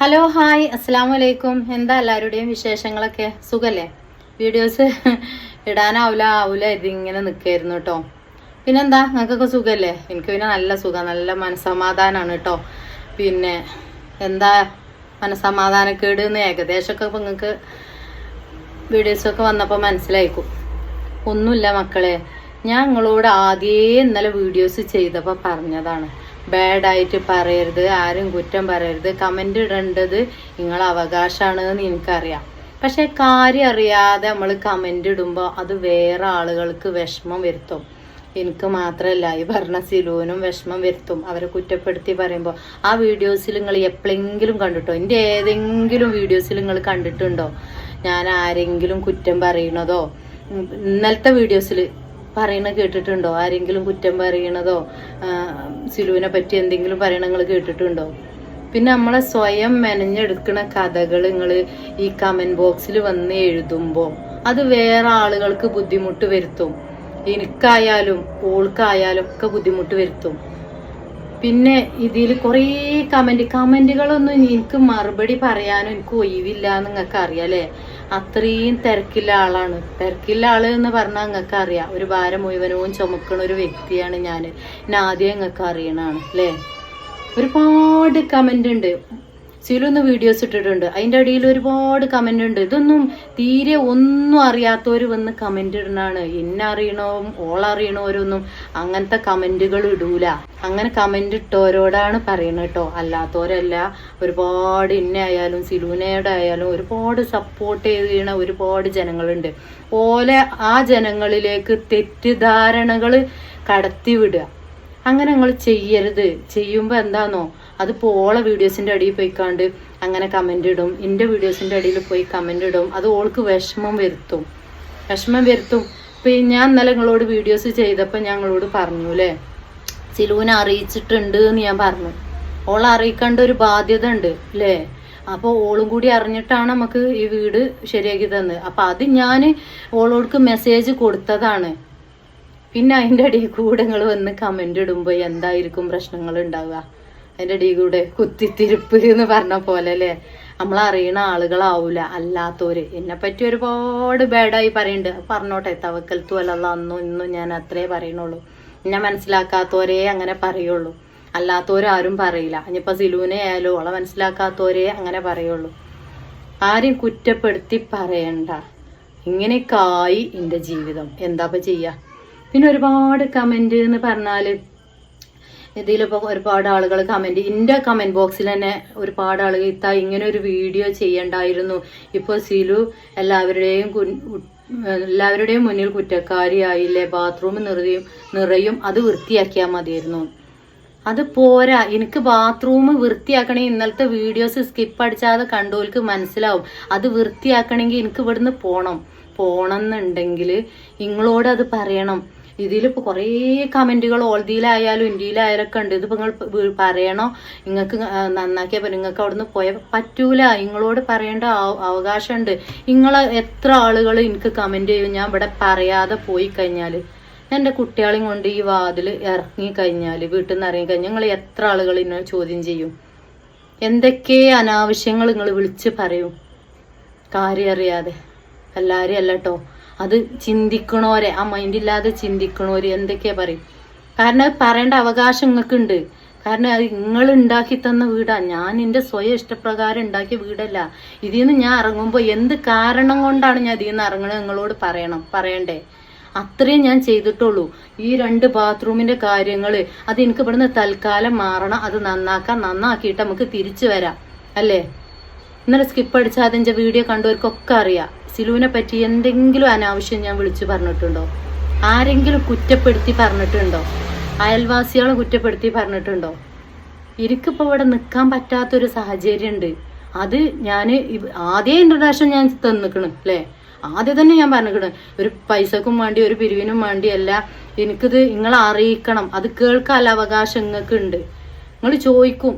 Hello hi അസ്സലാമു അലൈക്കും. എന്താ എല്ലാവരുടെയും വിശേഷങ്ങളൊക്കെ? സുഖല്ലേ? വീഡിയോസ് ഇടാനാവില്ല ഇതിങ്ങനെ നിൽക്കായിരുന്നു കേട്ടോ. പിന്നെന്താ, നിങ്ങൾക്കൊക്കെ സുഖല്ലേ? എനിക്ക് പിന്നെ നല്ല സുഖം, നല്ല മനസ്സമാധാനമാണ് കേട്ടോ. പിന്നെ എന്താ മനസ്സമാധാനക്കേട് എന്ന് ഏകദേശമൊക്കെ ഇപ്പം നിങ്ങൾക്ക് വീഡിയോസൊക്കെ വന്നപ്പോൾ മനസ്സിലായിക്കും. ഒന്നുമില്ല മക്കളെ, ഞാൻ നിങ്ങളോട് ആദ്യമേ ഇന്നലെ വീഡിയോസ് ചെയ്തപ്പോൾ പറഞ്ഞതാണ്, ബാഡായിട്ട് പറയരുത്, ആരും കുറ്റം പറയരുത്, കമൻ്റ് ഇടേണ്ടത് നിങ്ങളെ അവകാശമാണ് എന്ന് എനിക്കറിയാം. പക്ഷെ കാര്യം അറിയാതെ നമ്മൾ കമൻ്റ് ഇടുമ്പോൾ അത് വേറെ ആളുകൾക്ക് വിഷമം വരുത്തും. എനിക്ക് മാത്രമല്ല, ഈ പറഞ്ഞ സിലൂനും വിഷമം വരുത്തും. അവരെ കുറ്റപ്പെടുത്തി പറയുമ്പോൾ ആ വീഡിയോസിൽ നിങ്ങൾ എപ്പോഴെങ്കിലും കണ്ടിട്ടോ? എൻ്റെ ഏതെങ്കിലും വീഡിയോസിൽ നിങ്ങൾ കണ്ടിട്ടുണ്ടോ ഞാൻ ആരെങ്കിലും കുറ്റം പറയണതോ? ഇന്നലത്തെ വീഡിയോസിൽ പറയണ കേട്ടിട്ടുണ്ടോ? ആരെങ്കിലും കുറ്റം പറയണതോ സിലുവിനെ പറ്റി എന്തെങ്കിലും പറയണ നിങ്ങൾ കേട്ടിട്ടുണ്ടോ? പിന്നെ നമ്മളെ സ്വയം മെനഞ്ഞെടുക്കുന്ന കഥകൾ നിങ്ങൾ ഈ കമന്റ് ബോക്സിൽ വന്ന് എഴുതുമ്പോൾ അത് വേറെ ആളുകൾക്ക് ബുദ്ധിമുട്ട് വരുത്തും. എനിക്കായാലും ഓൾക്കായാലും ഒക്കെ ബുദ്ധിമുട്ട് വരുത്തും. പിന്നെ ഇതിൽ കുറേ കമന്റുകളൊന്നും എനിക്ക് മറുപടി പറയാനും എനിക്ക് ഒഴിവില്ല എന്ന് നിങ്ങൾക്ക് അറിയാലേ. അത്രയും തിരക്കില്ല ആളാണ്. തിരക്കില്ല ആള് എന്ന് പറഞ്ഞാൽ നിങ്ങൾക്ക് അറിയാം, ഒരു ഭാരം മുഴുവനവും ചുമക്കണ ഒരു വ്യക്തിയാണ് ഞാൻ. ആദ്യം നിങ്ങൾക്ക് അറിയണതാണ് അല്ലേ. ഒരുപാട് കമന്റ് ഉണ്ട്. സിലൊന്ന് വീഡിയോസ് ഇട്ടിട്ടുണ്ട്, അതിൻ്റെ അടിയിൽ ഒരുപാട് കമന്റ് ഉണ്ട്. ഇതൊന്നും തീരെ ഒന്നും അറിയാത്തവർ വന്ന് കമന്റ് ഇടണാണ്. എന്നെ അറിയണവും ഓളറിയണവരൊന്നും അങ്ങനത്തെ കമന്റുകൾ ഇടൂല. അങ്ങനെ കമന്റ് ഇട്ടവരോടാണ് പറയണത് കേട്ടോ, അല്ലാത്തവരല്ല. ഒരുപാട് എന്നെ ആയാലും സിലൂനയുടെ ആയാലും ഒരുപാട് സപ്പോർട്ട് ചെയ്യണ ഒരുപാട് ജനങ്ങളുണ്ട്. ഓലെ ആ ജനങ്ങളിലേക്ക് തെറ്റിദ്ധാരണകൾ കടത്തി വിടുക. അങ്ങനെ നിങ്ങൾ ചെയ്യരുത്. ചെയ്യുമ്പോൾ എന്താണോ, അത് ഓളെ വീഡിയോസിൻ്റെ അടിയിൽ പോയിക്കാണ്ട് അങ്ങനെ കമൻ്റ് ഇടും, എൻ്റെ വീഡിയോസിൻ്റെ അടിയിൽ പോയി കമൻ്റ് ഇടും. അത് ഓൾക്ക് വിഷമം വരുത്തും. ഇപ്പം ഞാൻ ഇന്നലെ നിങ്ങളോട് വീഡിയോസ് ചെയ്തപ്പോൾ ഞങ്ങളോട് പറഞ്ഞു അല്ലേ, സിലൂനെ അറിയിച്ചിട്ടുണ്ട് എന്ന് ഞാൻ പറഞ്ഞു. ഓളെ അറിയിക്കേണ്ട ഒരു ബാധ്യത ഉണ്ട് അല്ലേ. അപ്പോൾ ഓളും കൂടി അറിഞ്ഞിട്ടാണ് നമുക്ക് ഈ വീട് ശരിയാക്കി തന്നത്. അപ്പം അത് ഞാൻ ഓളോൾക്ക് മെസ്സേജ് കൊടുത്തതാണ്. പിന്നെ അതിൻ്റെ അടിയിൽ കൂടെ നിങ്ങൾ വന്ന് കമൻ്റ് ഇടുമ്പോൾ എന്തായിരിക്കും പ്രശ്നങ്ങൾ ഉണ്ടാവുക? അതിൻ്റെ അടിയിൽ കൂടെ കുത്തിത്തിരിപ്പ് എന്ന് പറഞ്ഞ പോലെ അല്ലേ. നമ്മളറിയണ ആളുകളാവൂല, അല്ലാത്തവര്. എന്നെപ്പറ്റി ഒരുപാട് ബാഡായി പറയുന്നുണ്ട്. പറഞ്ഞോട്ടെ, തവക്കൽത്തു അല്ല അന്നും ഇന്നും ഞാൻ അത്രേ പറയണുള്ളൂ. എന്നെ മനസ്സിലാക്കാത്തവരേ അങ്ങനെ പറയുള്ളൂ, അല്ലാത്തവരാരും പറയില്ല. ഇനിയിപ്പോൾ സിലൂനെ ആയാലും ഓളെ മനസ്സിലാക്കാത്തവരേ അങ്ങനെ പറയുള്ളൂ. ആരും കുറ്റപ്പെടുത്തി പറയണ്ട. ഇങ്ങനെയൊക്കെ ആയി എൻ്റെ ജീവിതം, എന്താപ്പം ചെയ്യുക? പിന്നെ ഒരുപാട് കമന്റ് എന്ന് പറഞ്ഞാൽ ഇതിലിപ്പോൾ ഒരുപാട് ആളുകൾ കമന്റ്, എൻ്റെ കമന്റ് ബോക്സിൽ തന്നെ ഒരുപാട് ആളുകൾ ഇങ്ങനെ ഒരു വീഡിയോ ചെയ്യണ്ടായിരുന്നു, ഇപ്പോൾ സിലു എല്ലാവരുടെയും മുന്നിൽ കുറ്റക്കാരിയായില്ലേ, ബാത്റൂം നിറയും അത് വൃത്തിയാക്കിയാൽ മതിയായിരുന്നു. അത് പോരാ, എനിക്ക് ബാത്റൂം വൃത്തിയാക്കണമെങ്കിൽ ഇന്നലത്തെ വീഡിയോസ് സ്കിപ്പ് അടിച്ചാതെ കണ്ടോൽക്ക് മനസ്സിലാവും. അത് വൃത്തിയാക്കണമെങ്കിൽ എനിക്ക് ഇവിടുന്ന് പോണം എന്നുണ്ടെങ്കിൽ നിങ്ങളോട് അത് പറയണം. ഇതിലിപ്പോൾ കുറേ കമൻറ്റുകൾ ഓൾദിയിലായാലും ഇന്ത്യയിലായാലും ഒക്കെ ഉണ്ട്. ഇതിപ്പോൾ നിങ്ങൾ പറയണോ? നിങ്ങൾക്ക് നന്നാക്കിയാൽ പറ്റും, നിങ്ങൾക്ക് അവിടുന്ന് പോയാൽ പറ്റൂല. നിങ്ങളോട് പറയേണ്ട അവകാശമുണ്ട്. നിങ്ങളെ എത്ര ആളുകൾ എനിക്ക് കമൻറ്റ് ചെയ്യും ഞാൻ ഇവിടെ പറയാതെ പോയി കഴിഞ്ഞാൽ? എൻ്റെ കുട്ടികളെയും കൊണ്ട് ഈ വാതിൽ ഇറങ്ങിക്കഴിഞ്ഞാൽ, വീട്ടിൽ നിന്ന് ഇറങ്ങിക്കഴിഞ്ഞാൽ നിങ്ങൾ എത്ര ആളുകൾ എന്നെ ചോദ്യം ചെയ്യും? എന്തൊക്കെ അനാവശ്യങ്ങൾ നിങ്ങൾ വിളിച്ച് പറയും കാര്യം അറിയാതെ. എല്ലാവരും അല്ല കേട്ടോ, അത് ചിന്തിക്കണോരെ, ആ മൈൻഡില്ലാതെ ചിന്തിക്കണോര് എന്തൊക്കെയാ പറയും. കാരണം അത് പറയേണ്ട അവകാശം നിങ്ങൾക്കുണ്ട്. കാരണം അത് നിങ്ങൾ ഉണ്ടാക്കി തന്ന വീടാണ്. ഞാൻ എൻ്റെ സ്വയം ഇഷ്ടപ്രകാരം ഉണ്ടാക്കിയ വീടല്ല. ഇതിൽ നിന്ന് ഞാൻ ഇറങ്ങുമ്പോൾ എന്ത് കാരണം കൊണ്ടാണ് ഞാൻ ഇതിൽ നിന്ന് ഇറങ്ങണത് നിങ്ങളോട് പറയണ്ടേ? അത്രയും ഞാൻ ചെയ്തിട്ടുള്ളൂ. ഈ 2 ബാത്റൂമിൻ്റെ കാര്യങ്ങൾ അത് എനിക്ക് ഇവിടുന്ന് തൽക്കാലം മാറണം. അത് നന്നാക്കിയിട്ട് നമുക്ക് തിരിച്ചു വരാം അല്ലേ. ഇന്നലെ സ്കിപ്പ് അടിച്ചാൽ അതിൻ്റെ വീഡിയോ കണ്ടവർക്കൊക്കെ അറിയാം. സിലുവിനെ പറ്റി എന്തെങ്കിലും അനാവശ്യം ഞാൻ വിളിച്ചു പറഞ്ഞിട്ടുണ്ടോ? ആരെങ്കിലും കുറ്റപ്പെടുത്തി പറഞ്ഞിട്ടുണ്ടോ? അയൽവാസികളെ കുറ്റപ്പെടുത്തി പറഞ്ഞിട്ടുണ്ടോ? എനിക്കിപ്പോൾ ഇവിടെ നിൽക്കാൻ പറ്റാത്തൊരു സാഹചര്യം ഉണ്ട്. അത് ഞാൻ ആദ്യം ഇൻട്രൊഡക്ഷൻ ഞാൻ തന്നിക്കണ് അല്ലേ. ആദ്യം തന്നെ ഞാൻ പറഞ്ഞിക്കണ്, ഒരു പൈസക്കും വേണ്ടി ഒരു പിരിവിനും വേണ്ടിയല്ല. എനിക്കിത് നിങ്ങളെ അറിയിക്കണം. അത് കേൾക്കാനുള്ള അവകാശം നിങ്ങൾക്ക് ഉണ്ട്. നിങ്ങൾ ചോദിക്കും,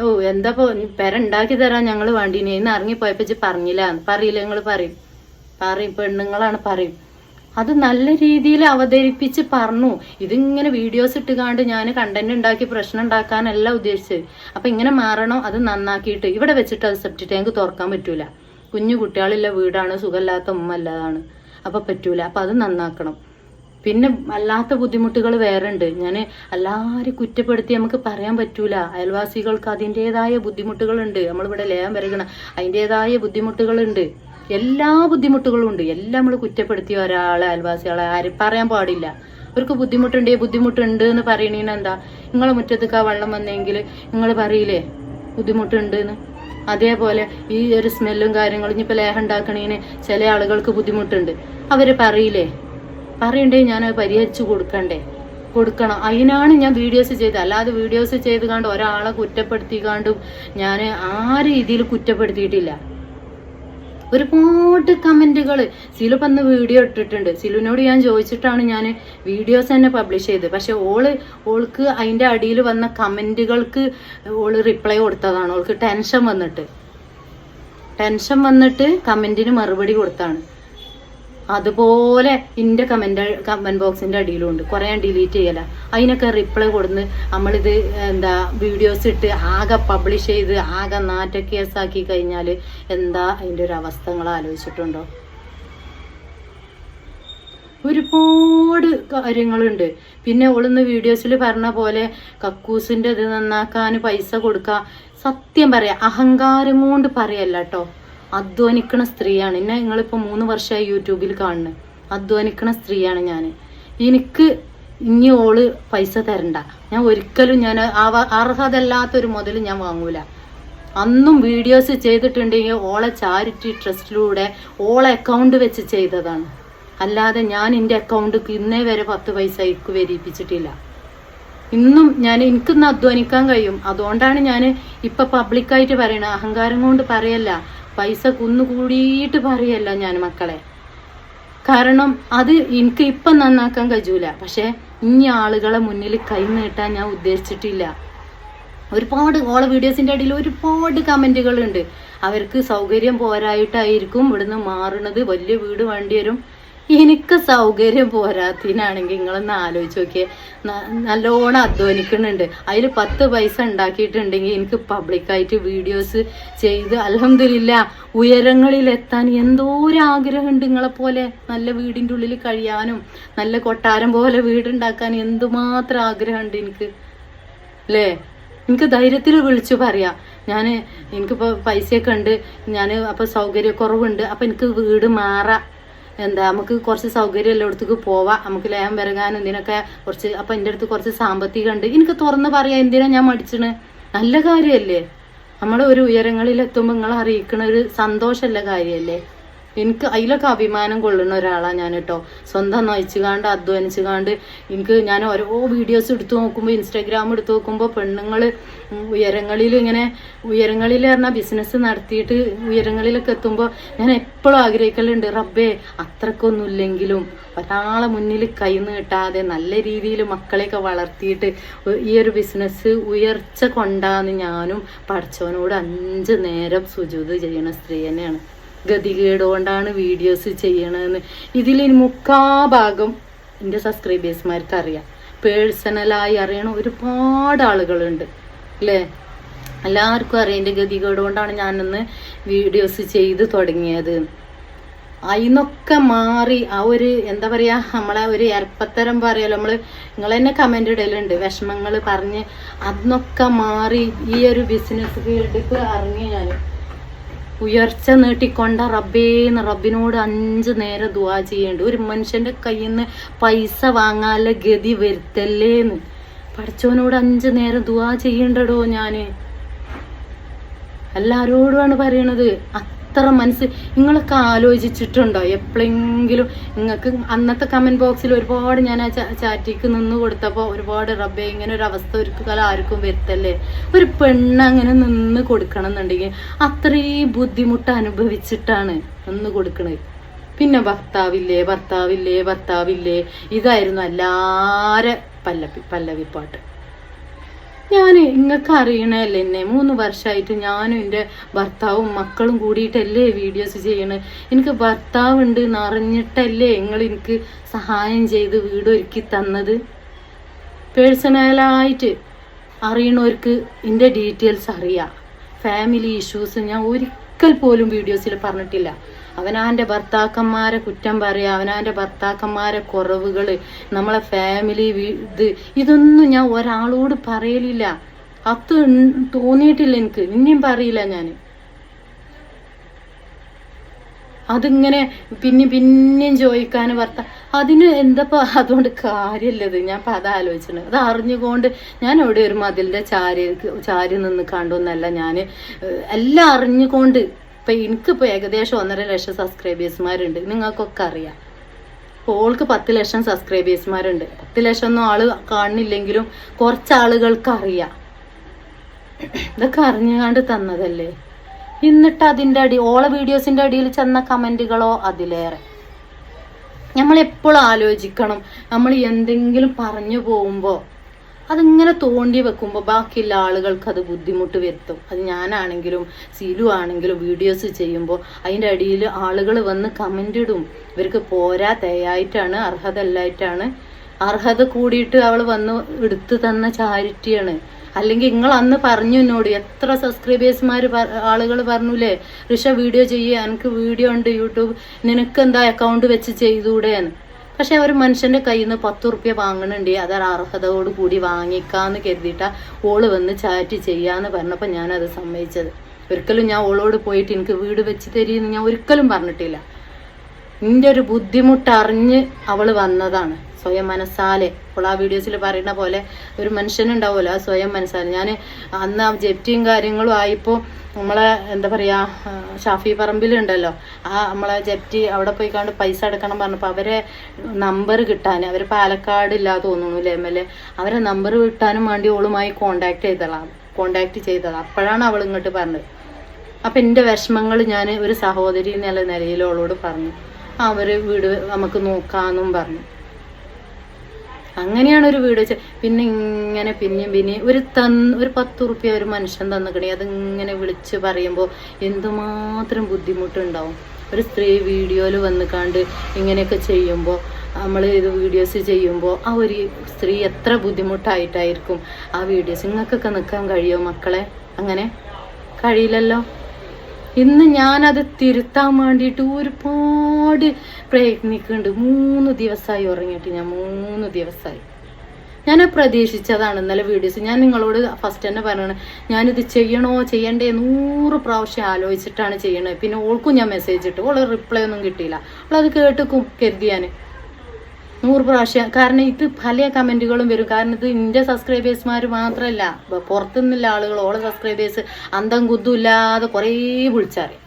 ഓ എന്താപ്പോ പെര ഉണ്ടാക്കി തരാൻ ഞങ്ങൾ വേണ്ടിനെ ഇന്ന് ഇറങ്ങിപ്പോയപ്പോ പറഞ്ഞില്ല പറയില്ല. നിങ്ങൾ പറയും പെണ്ണുങ്ങളാണ് പറയും. അത് നല്ല രീതിയിൽ അവതരിപ്പിച്ച് പറഞ്ഞു. ഇതിങ്ങനെ വീഡിയോസ് ഇട്ടുകാണ്ട് ഞാൻ കണ്ടന്റ് ഉണ്ടാക്കി പ്രശ്നം ഉണ്ടാക്കാനല്ല ഉദ്ദേശിച്ചത്. അപ്പൊ ഇങ്ങനെ മാറണം, അത് നന്നാക്കിയിട്ട് ഇവിടെ വെച്ചിട്ട് അത് സെപ്റ്റി ടാങ്ക് തുറക്കാൻ പറ്റൂല. കുഞ്ഞു കുട്ടികളുള്ള വീടാണ്, സുഖമില്ലാത്ത ഉമ്മ അല്ലാതാണ്, അപ്പൊ പറ്റൂല. അപ്പൊ അത് നന്നാക്കണം. പിന്നെ അല്ലാത്ത ബുദ്ധിമുട്ടുകൾ വേറെ ഉണ്ട്. ഞാൻ എല്ലാവരും കുറ്റപ്പെടുത്തി നമുക്ക് പറയാൻ പറ്റൂല. അയൽവാസികൾക്ക് അതിൻ്റെതായ ബുദ്ധിമുട്ടുകളുണ്ട്. നമ്മളിവിടെ ലേഖം വരകണം, അതിൻ്റെതായ ബുദ്ധിമുട്ടുകളുണ്ട്. എല്ലാ ബുദ്ധിമുട്ടുകളും ഉണ്ട്. എല്ലാം നമ്മൾ കുറ്റപ്പെടുത്തിയ ഒരാളെ അയൽവാസികളെ ആരും പറയാൻ പാടില്ല. അവർക്ക് ബുദ്ധിമുട്ടുണ്ട് എന്ന് പറയണീന് എന്താ? നിങ്ങളെ മുറ്റത്തേക്ക് ആ വെള്ളം വന്നെങ്കിൽ നിങ്ങൾ പറയില്ലേ ബുദ്ധിമുട്ടുണ്ട് എന്ന്? അതേപോലെ ഈ ഒരു സ്മെല്ലും കാര്യങ്ങളും ഇനിയിപ്പോൾ ലേഹം ഉണ്ടാക്കണേന് ചില ആളുകൾക്ക് ബുദ്ധിമുട്ടുണ്ട്, അവര് പറയില്ലേ? പറയണ്ടേ, ഞാനത് പരിഹരിച്ചു കൊടുക്കണം. അതിനാണ് ഞാൻ വീഡിയോസ് ചെയ്തത്. അല്ലാതെ വീഡിയോസ് ചെയ്ത് കണ്ട് ഒരാളെ കുറ്റപ്പെടുത്തിക്കാണ്ടും ഞാൻ ആ രീതിയിൽ കുറ്റപ്പെടുത്തിയിട്ടില്ല. ഒരുപാട് കമന്റുകൾ സിലു ഇപ്പം വീഡിയോ ഇട്ടിട്ടുണ്ട്. സിലുവിനോട് ഞാൻ ചോദിച്ചിട്ടാണ് ഞാൻ വീഡിയോസ് തന്നെ പബ്ലിഷ് ചെയ്തത്. പക്ഷെ ഓൾക്ക് അതിൻ്റെ അടിയിൽ വന്ന കമന്റുകൾക്ക് ഓള് റിപ്ലൈ കൊടുത്തതാണ്. ഓൾക്ക് ടെൻഷൻ വന്നിട്ട് കമന്റിന് മറുപടി കൊടുത്താണ്. അതുപോലെ എൻ്റെ കമന്റ് ബോക്സിന്റെ അടിയിലും ഉണ്ട്. കുറെ ഞാൻ ഡിലീറ്റ് ചെയ്യല, അതിനൊക്കെ റിപ്ലൈ കൊടുന്ന് നമ്മളിത് വീഡിയോസ് ഇട്ട് ആകെ പബ്ലിഷ് ചെയ്ത് ആകെ നാറ്റ കേസാക്കി കഴിഞ്ഞാൽ എന്താ അതിൻ്റെ ഒരു അവസ്ഥ നിങ്ങൾ ആലോചിച്ചിട്ടുണ്ടോ? ഒരുപാട് കാര്യങ്ങളുണ്ട്. പിന്നെ ഓളൊന്ന് വീഡിയോസിൽ പറഞ്ഞ പോലെ കക്കൂസിന്റെ ഇത് നന്നാക്കാൻ പൈസ കൊടുക്കുക. സത്യം പറയാ, അഹങ്കാരം കൊണ്ട് പറയല്ല കേട്ടോ. അധ്വാനിക്കണ സ്ത്രീയാണ്. എന്നെ നിങ്ങളിപ്പോൾ 3 വർഷമായി യൂട്യൂബിൽ കാണുന്നത്. അധ്വാനിക്കണ സ്ത്രീയാണ് ഞാൻ. എനിക്ക് ഇനി ഓള് പൈസ തരണ്ട. ഞാൻ ഒരിക്കലും അർഹതല്ലാത്തൊരു മുതൽ ഞാൻ വാങ്ങൂല. അന്നും വീഡിയോസ് ചെയ്തിട്ടുണ്ടെങ്കിൽ ഓളെ ചാരിറ്റി ട്രസ്റ്റിലൂടെ ഓളെ അക്കൗണ്ട് വെച്ച് ചെയ്തതാണ്. അല്ലാതെ ഞാൻ എൻ്റെ അക്കൗണ്ട് ഇന്നേ വരെ 10 പൈസ എനിക്ക് വരിപ്പിച്ചിട്ടില്ല. ഇന്നും എനിക്കിന്ന് അധ്വാനിക്കാൻ കഴിയും. അതുകൊണ്ടാണ് ഞാൻ ഇപ്പൊ പബ്ലിക്കായിട്ട് പറയണത്. അഹങ്കാരം കൊണ്ട് പറയല്ല, പൈസ കുന്നുകൂടിയിട്ട് പറയല്ല ഞാൻ മക്കളെ. കാരണം അത് എനിക്ക് ഇപ്പം നന്നാക്കാൻ കഴിയൂല. പക്ഷെ ഇനി ആളുകളെ മുന്നിൽ കൈ നീട്ടാൻ ഞാൻ ഉദ്ദേശിച്ചിട്ടില്ല. ഒരുപാട് ഓളെ വീഡിയോസിന്റെ അടിയിൽ ഒരുപാട് കമന്റുകളുണ്ട്. അവർക്ക് സൗകര്യം പോരായിട്ടായിരിക്കും ഇവിടുന്ന് മാറുന്നത്, വലിയ വീട് വേണ്ടി വരും. എനിക്ക് സൗകര്യം പോരാത്തിനാണെങ്കിൽ നിങ്ങളൊന്ന് ആലോചിച്ച് നോക്കിയേ. നല്ലോണം അധ്വാനിക്കുന്നുണ്ട്. അതിൽ 10 പൈസ ഉണ്ടാക്കിയിട്ടുണ്ടെങ്കിൽ എനിക്ക് പബ്ലിക്കായിട്ട് വീഡിയോസ് ചെയ്ത് അൽഹംദുലില്ലാ ഉയരങ്ങളിലെത്താൻ എന്തോ ഒരു ആഗ്രഹമുണ്ട്. നിങ്ങളെപ്പോലെ നല്ല വീടിൻ്റെ ഉള്ളിൽ കഴിയാനും നല്ല കൊട്ടാരം പോലെ വീടുണ്ടാക്കാൻ എന്തുമാത്രം ആഗ്രഹമുണ്ട് എനിക്ക്, അല്ലേ? എനിക്ക് ധൈര്യത്തിൽ വിളിച്ചു പറയാം. എനിക്കിപ്പോൾ പൈസയൊക്കെ ഉണ്ട്, അപ്പോൾ സൗകര്യക്കുറവുണ്ട്, അപ്പം എനിക്ക് വീട് മാറാം, നമുക്ക് കുറച്ച് സൗകര്യം എല്ലായിടത്തേക്ക് പോവാം, നമുക്ക് ലേഹം വരകാനും ഇതിനൊക്കെ കുറച്ച്, അപ്പം എൻ്റെ അടുത്ത് കുറച്ച് സാമ്പത്തികം ഉണ്ട്, എനിക്ക് തുറന്ന് പറയാം. എന്തിനാ ഞാൻ മടിച്ചണ്? നല്ല കാര്യമല്ലേ? നമ്മൾ ഒരു ഉയരങ്ങളിലെത്തുമ്പോൾ നിങ്ങളെ അറിയിക്കണ ഒരു സന്തോഷമുള്ള കാര്യമല്ലേ? എനിക്ക് അതിലൊക്കെ അഭിമാനം കൊള്ളുന്ന ഒരാളാണ് ഞാൻ കേട്ടോ. സ്വന്തം നയിച്ചുകാണ്ട് അധ്വാനിച്ചുകാണ്ട് ഞാൻ ഓരോ വീഡിയോസ് എടുത്തു നോക്കുമ്പോൾ, ഇൻസ്റ്റാഗ്രാം എടുത്തു നോക്കുമ്പോൾ പെണ്ണുങ്ങൾ ഉയരങ്ങളിൽ പറഞ്ഞാൽ ബിസിനസ് നടത്തിയിട്ട് ഉയരങ്ങളിലൊക്കെ എത്തുമ്പോൾ ഞാൻ എപ്പോഴും ആഗ്രഹിക്കലുണ്ട്, റബ്ബേ അത്രക്കൊന്നുമില്ലെങ്കിലും ഒരാളെ മുന്നിൽ കൈ നീട്ടാതെ നല്ല രീതിയിൽ മക്കളെയൊക്കെ വളർത്തിയിട്ട് ഈ ഒരു ബിസിനസ് ഉയർച്ച കൊണ്ടാന്ന് ഞാനും പഠിച്ചവനോട് 5 നേരം സുജൂദ് ചെയ്യണ സ്ത്രീ തന്നെയാണ്. ഗതികേടുകൊണ്ടാണ് വീഡിയോസ് ചെയ്യണമെന്ന് ഇതിൽ മുക്കാഭാഗം എൻ്റെ സബ്സ്ക്രൈബേഴ്സ്മാർക്ക് അറിയാം. പേഴ്സണലായി അറിയണ ഒരുപാട് ആളുകളുണ്ട്, അല്ലേ? എല്ലാവർക്കും അറിയാം എൻ്റെ ഗതികേടുകൊണ്ടാണ് ഞാനൊന്ന് വീഡിയോസ് ചെയ്ത് തുടങ്ങിയത്. അതിനൊക്കെ മാറി ആ ഒരു എന്താ പറയുക, നമ്മളെ ഒരു എരപ്പത്തരം പറയല്ലോ നിങ്ങൾ തന്നെ കമൻ്റ് ഇടലുണ്ട്, വിഷമങ്ങൾ പറഞ്ഞ്. അതിനൊക്കെ മാറി ഈ ഒരു ബിസിനസ് ഫീൽഡിക്ക് ഇറങ്ങി ഞാൻ ഉയർച്ച നീട്ടിക്കൊണ്ട റബ്ബിനോട് 5 നേരം ദുആ ചെയ്യേണ്ട. ഒരു മനുഷ്യന്റെ കയ്യിൽ നിന്ന് പൈസ വാങ്ങാനുള്ള ഗതി വരുത്തല്ലേന്ന് പഠിച്ചവനോട് 5 നേരം ദുആ ചെയ്യണ്ടടോ. ഞാന് എല്ലാരോടുമാണ് പറയണത്. അത്ര നിങ്ങളൊക്കെ ആലോചിച്ചിട്ടുണ്ടോ എപ്പോഴെങ്കിലും? നിങ്ങൾക്ക് അന്നത്തെ കമന്റ് ബോക്സിൽ ഒരുപാട് ഞാൻ ആ ചാറ്റിക്ക് നിന്ന് കൊടുത്തപ്പോൾ ഒരുപാട് റബ്ബേ ഇങ്ങനെ ഒരു അവസ്ഥ ഒരിക്കൽ ആർക്കും വരുത്തല്ലേ. ഒരു പെണ്ണ് അങ്ങനെ നിന്ന് കൊടുക്കണം എന്നുണ്ടെങ്കിൽ അത്രയും ബുദ്ധിമുട്ട് അനുഭവിച്ചിട്ടാണ് നിന്ന് കൊടുക്കണത്. പിന്നെ ഭർത്താവില്ലേ ഇതായിരുന്നു എല്ലാരെ പല്ലവിപ്പാട്ട്. നിങ്ങൾക്ക് അറിയണല്ലേ എന്നെ 3 വർഷമായിട്ട് ഞാനും എൻ്റെ ഭർത്താവും മക്കളും കൂടിയിട്ടല്ലേ വീഡിയോസ് ചെയ്യണേ. എനിക്ക് ഭർത്താവുണ്ട് എന്നറിഞ്ഞിട്ടല്ലേ നിങ്ങൾ എനിക്ക് സഹായം ചെയ്ത് വീട് ഒരുക്കി തന്നത്. പേഴ്സണലായിട്ട് അറിയണവർക്ക് എൻ്റെ ഡീറ്റെയിൽസ് അറിയാം. ഫാമിലി ഇഷ്യൂസ് ഞാൻ ഒരിക്കൽ പോലും വീഡിയോസിൽ പറഞ്ഞിട്ടില്ല. അവനാൻ്റെ ഭർത്താക്കന്മാരെ കുറ്റം പറയുക, അവനാൻ്റെ ഭർത്താക്കന്മാരെ കുറവുകൾ, നമ്മളെ ഫാമിലി ഇതൊന്നും ഞാൻ ഒരാളോട് പറയലില്ല. അത് തോന്നിയിട്ടില്ല എനിക്ക്. ഇനിയും പറയില്ല ഞാൻ. അതിങ്ങനെ പിന്നെയും ചോദിക്കാൻ അതിന് എന്തപ്പോ അതുകൊണ്ട് കാര്യമില്ലത്. ഞാൻ ഇപ്പം അത് ആലോചിച്ചത്. അത് അറിഞ്ഞുകൊണ്ട് ഞാൻ അവിടെ ഒരു മതിലിൻ്റെ ചാരി നിന്ന് കണ്ടൊന്നല്ല. ഞാൻ എല്ലാം അറിഞ്ഞുകൊണ്ട് ഇപ്പം എനിക്കിപ്പോൾ ഏകദേശം 1.5 ലക്ഷം സബ്സ്ക്രൈബേഴ്സ്മാരുണ്ട്. നിങ്ങൾക്കൊക്കെ അറിയാം. ഇപ്പോൾ ഓൾക്ക് 10 ലക്ഷം സബ്സ്ക്രൈബേഴ്സ്മാരുണ്ട്. 10 ലക്ഷം ഒന്നും ആള് കാണുന്നില്ലെങ്കിലും കുറച്ച് ആളുകൾക്ക് അറിയാം. ഇതൊക്കെ അറിഞ്ഞുകൊണ്ട് തന്നതല്ലേ. എന്നിട്ട് അതിൻ്റെ ഓളെ വീഡിയോസിൻ്റെ അടിയിൽ ചെന്ന കമൻറ്റുകളോ അതിലേറെ. നമ്മളെപ്പോഴും ആലോചിക്കണം, നമ്മൾ എന്തെങ്കിലും പറഞ്ഞു പോകുമ്പോൾ അതിങ്ങനെ തോണ്ടി വെക്കുമ്പോൾ ബാക്കിയുള്ള ആളുകൾക്ക് അത് ബുദ്ധിമുട്ട് വരുത്തും. അത് ഞാനാണെങ്കിലും സീലു ആണെങ്കിലും വീഡിയോസ് ചെയ്യുമ്പോൾ അതിൻ്റെ അടിയിൽ ആളുകൾ വന്ന് കമൻ്റ് ഇടും. ഇവർക്ക് പോരാത്തയായിട്ടാണ്, അർഹത അല്ലായിട്ടാണ്. അർഹത കൂടിയിട്ട് അവൾ വന്ന് എടുത്തു തന്ന ചാരിറ്റിയാണ്. അല്ലെങ്കിൽ നിങ്ങൾ അന്ന് പറഞ്ഞു എന്നോട്, എത്ര സബ്സ്ക്രൈബേഴ്സ്മാർ ആളുകൾ പറഞ്ഞൂലേ ഋഷ വീഡിയോ ചെയ്യുക, എനിക്ക് വീഡിയോ ഉണ്ട് യൂട്യൂബ്, നിനക്ക് എന്താ അക്കൗണ്ട് വെച്ച് ചെയ്തൂടെയെന്ന്. പക്ഷെ ഒരു മനുഷ്യൻ്റെ കയ്യിൽ നിന്ന് 10 റുപ്യ വാങ്ങണുണ്ട്, അത് അർഹതയോട് കൂടി വാങ്ങിക്കാന്ന് കരുതിയിട്ടാ ഓള് വന്ന് ചാറ്റ് ചെയ്യാന്ന് പറഞ്ഞപ്പോൾ ഞാനത് സമ്മതിച്ചത്. ഒരിക്കലും ഞാൻ ഓളോട് പോയിട്ട് എനിക്ക് വീട് വെച്ച് തരീന്ന് ഞാൻ ഒരിക്കലും പറഞ്ഞിട്ടില്ല. നിന്റെ ഒരു ബുദ്ധിമുട്ടറിഞ്ഞ് അവൾ വന്നതാണ് സ്വയം മനസ്സാലെ. അപ്പോൾ ആ വീഡിയോസിൽ പറയുന്ന പോലെ ഒരു മനുഷ്യനുണ്ടാവുമല്ലോ, ആ സ്വയം മനസ്സാലെ. ഞാൻ അന്ന് ആ ജപ്തിയും കാര്യങ്ങളും ആയിപ്പോൾ നമ്മളെ എന്താ പറയുക, ഷാഫി പറമ്പിലുണ്ടല്ലോ, ആ നമ്മളെ ജപ്തി അവിടെ പോയി കണ്ട് പൈസ അടക്കണം പറഞ്ഞപ്പോൾ അവരെ നമ്പർ കിട്ടാൻ, അവർ പാലക്കാട് ഇല്ലാതെ തോന്നുന്നു MLA, അവരെ നമ്പർ കിട്ടാനും വേണ്ടി ഓളുമായി കോണ്ടാക്ട് ചെയ്തതാണ്. അപ്പോഴാണ് അവൾ ഇങ്ങോട്ട് പറഞ്ഞത്. അപ്പം എൻ്റെ വിഷമങ്ങൾ ഞാൻ ഒരു സഹോദരി എന്നുള്ള നിലയിൽ അവളോട് പറഞ്ഞു. അവർ വീട് നമുക്ക് നോക്കാമെന്നും പറഞ്ഞു. അങ്ങനെയാണ് ഒരു വീഡിയോ പിന്നെ ഇങ്ങനെ പിന്നെയും ഒരു 10 റുപ്യ ഒരു മനുഷ്യൻ തന്നിക്കണേ, അതിങ്ങനെ വിളിച്ച് പറയുമ്പോൾ എന്തുമാത്രം ബുദ്ധിമുട്ടുണ്ടാവും. ഒരു സ്ത്രീ വീഡിയോയിൽ വന്ന് കണ്ട് ഇങ്ങനെയൊക്കെ ചെയ്യുമ്പോൾ, നമ്മൾ ഇത് വീഡിയോസ് ചെയ്യുമ്പോൾ ആ ഒരു സ്ത്രീ എത്ര ബുദ്ധിമുട്ടായിട്ടായിരിക്കും ആ വീഡിയോസ്. നിങ്ങൾക്കൊക്കെ നിൽക്കാൻ കഴിയുമോ മക്കളെ? അങ്ങനെ കഴിയില്ലല്ലോ. ഇന്ന് ഞാനത് തിരുത്താൻ വേണ്ടിയിട്ട് ഒരുപാട് പ്രയത്നിക്കുന്നുണ്ട്. 3 ദിവസമായി ഉറങ്ങിയിട്ട്. ഞാൻ 3 ദിവസമായി. ഞാൻ പ്രതീക്ഷിച്ചതാണ് ഇന്നലെ വീഡിയോസ്. ഞാൻ നിങ്ങളോട് ഫസ്റ്റ് തന്നെ പറയണം, ഞാനിത് ചെയ്യണോ ചെയ്യണ്ടേ 100 പ്രാവശ്യം ആലോചിച്ചിട്ടാണ് ചെയ്യണത്. പിന്നെ ഓൾക്കും ഞാൻ മെസ്സേജ് ഇട്ടു, ഓൾ റിപ്ലൈ ഒന്നും കിട്ടിയില്ല. അവളത് കേട്ടിക്കും കരുതി ഞാൻ 100 പ്രാവശ്യം. കാരണം ഇത് പല കമൻറ്റുകളും വരും. കാരണം ഇത് എൻ്റെ സബ്സ്ക്രൈബേഴ്സ്മാർ മാത്രമല്ല, പുറത്തുനിന്നുള്ള ആളുകൾ ഓളെ സബ്സ്ക്രൈബേഴ്സ് അന്തം കുത്തും ഇല്ലാതെ കുറേ വിളിച്ചറിയും.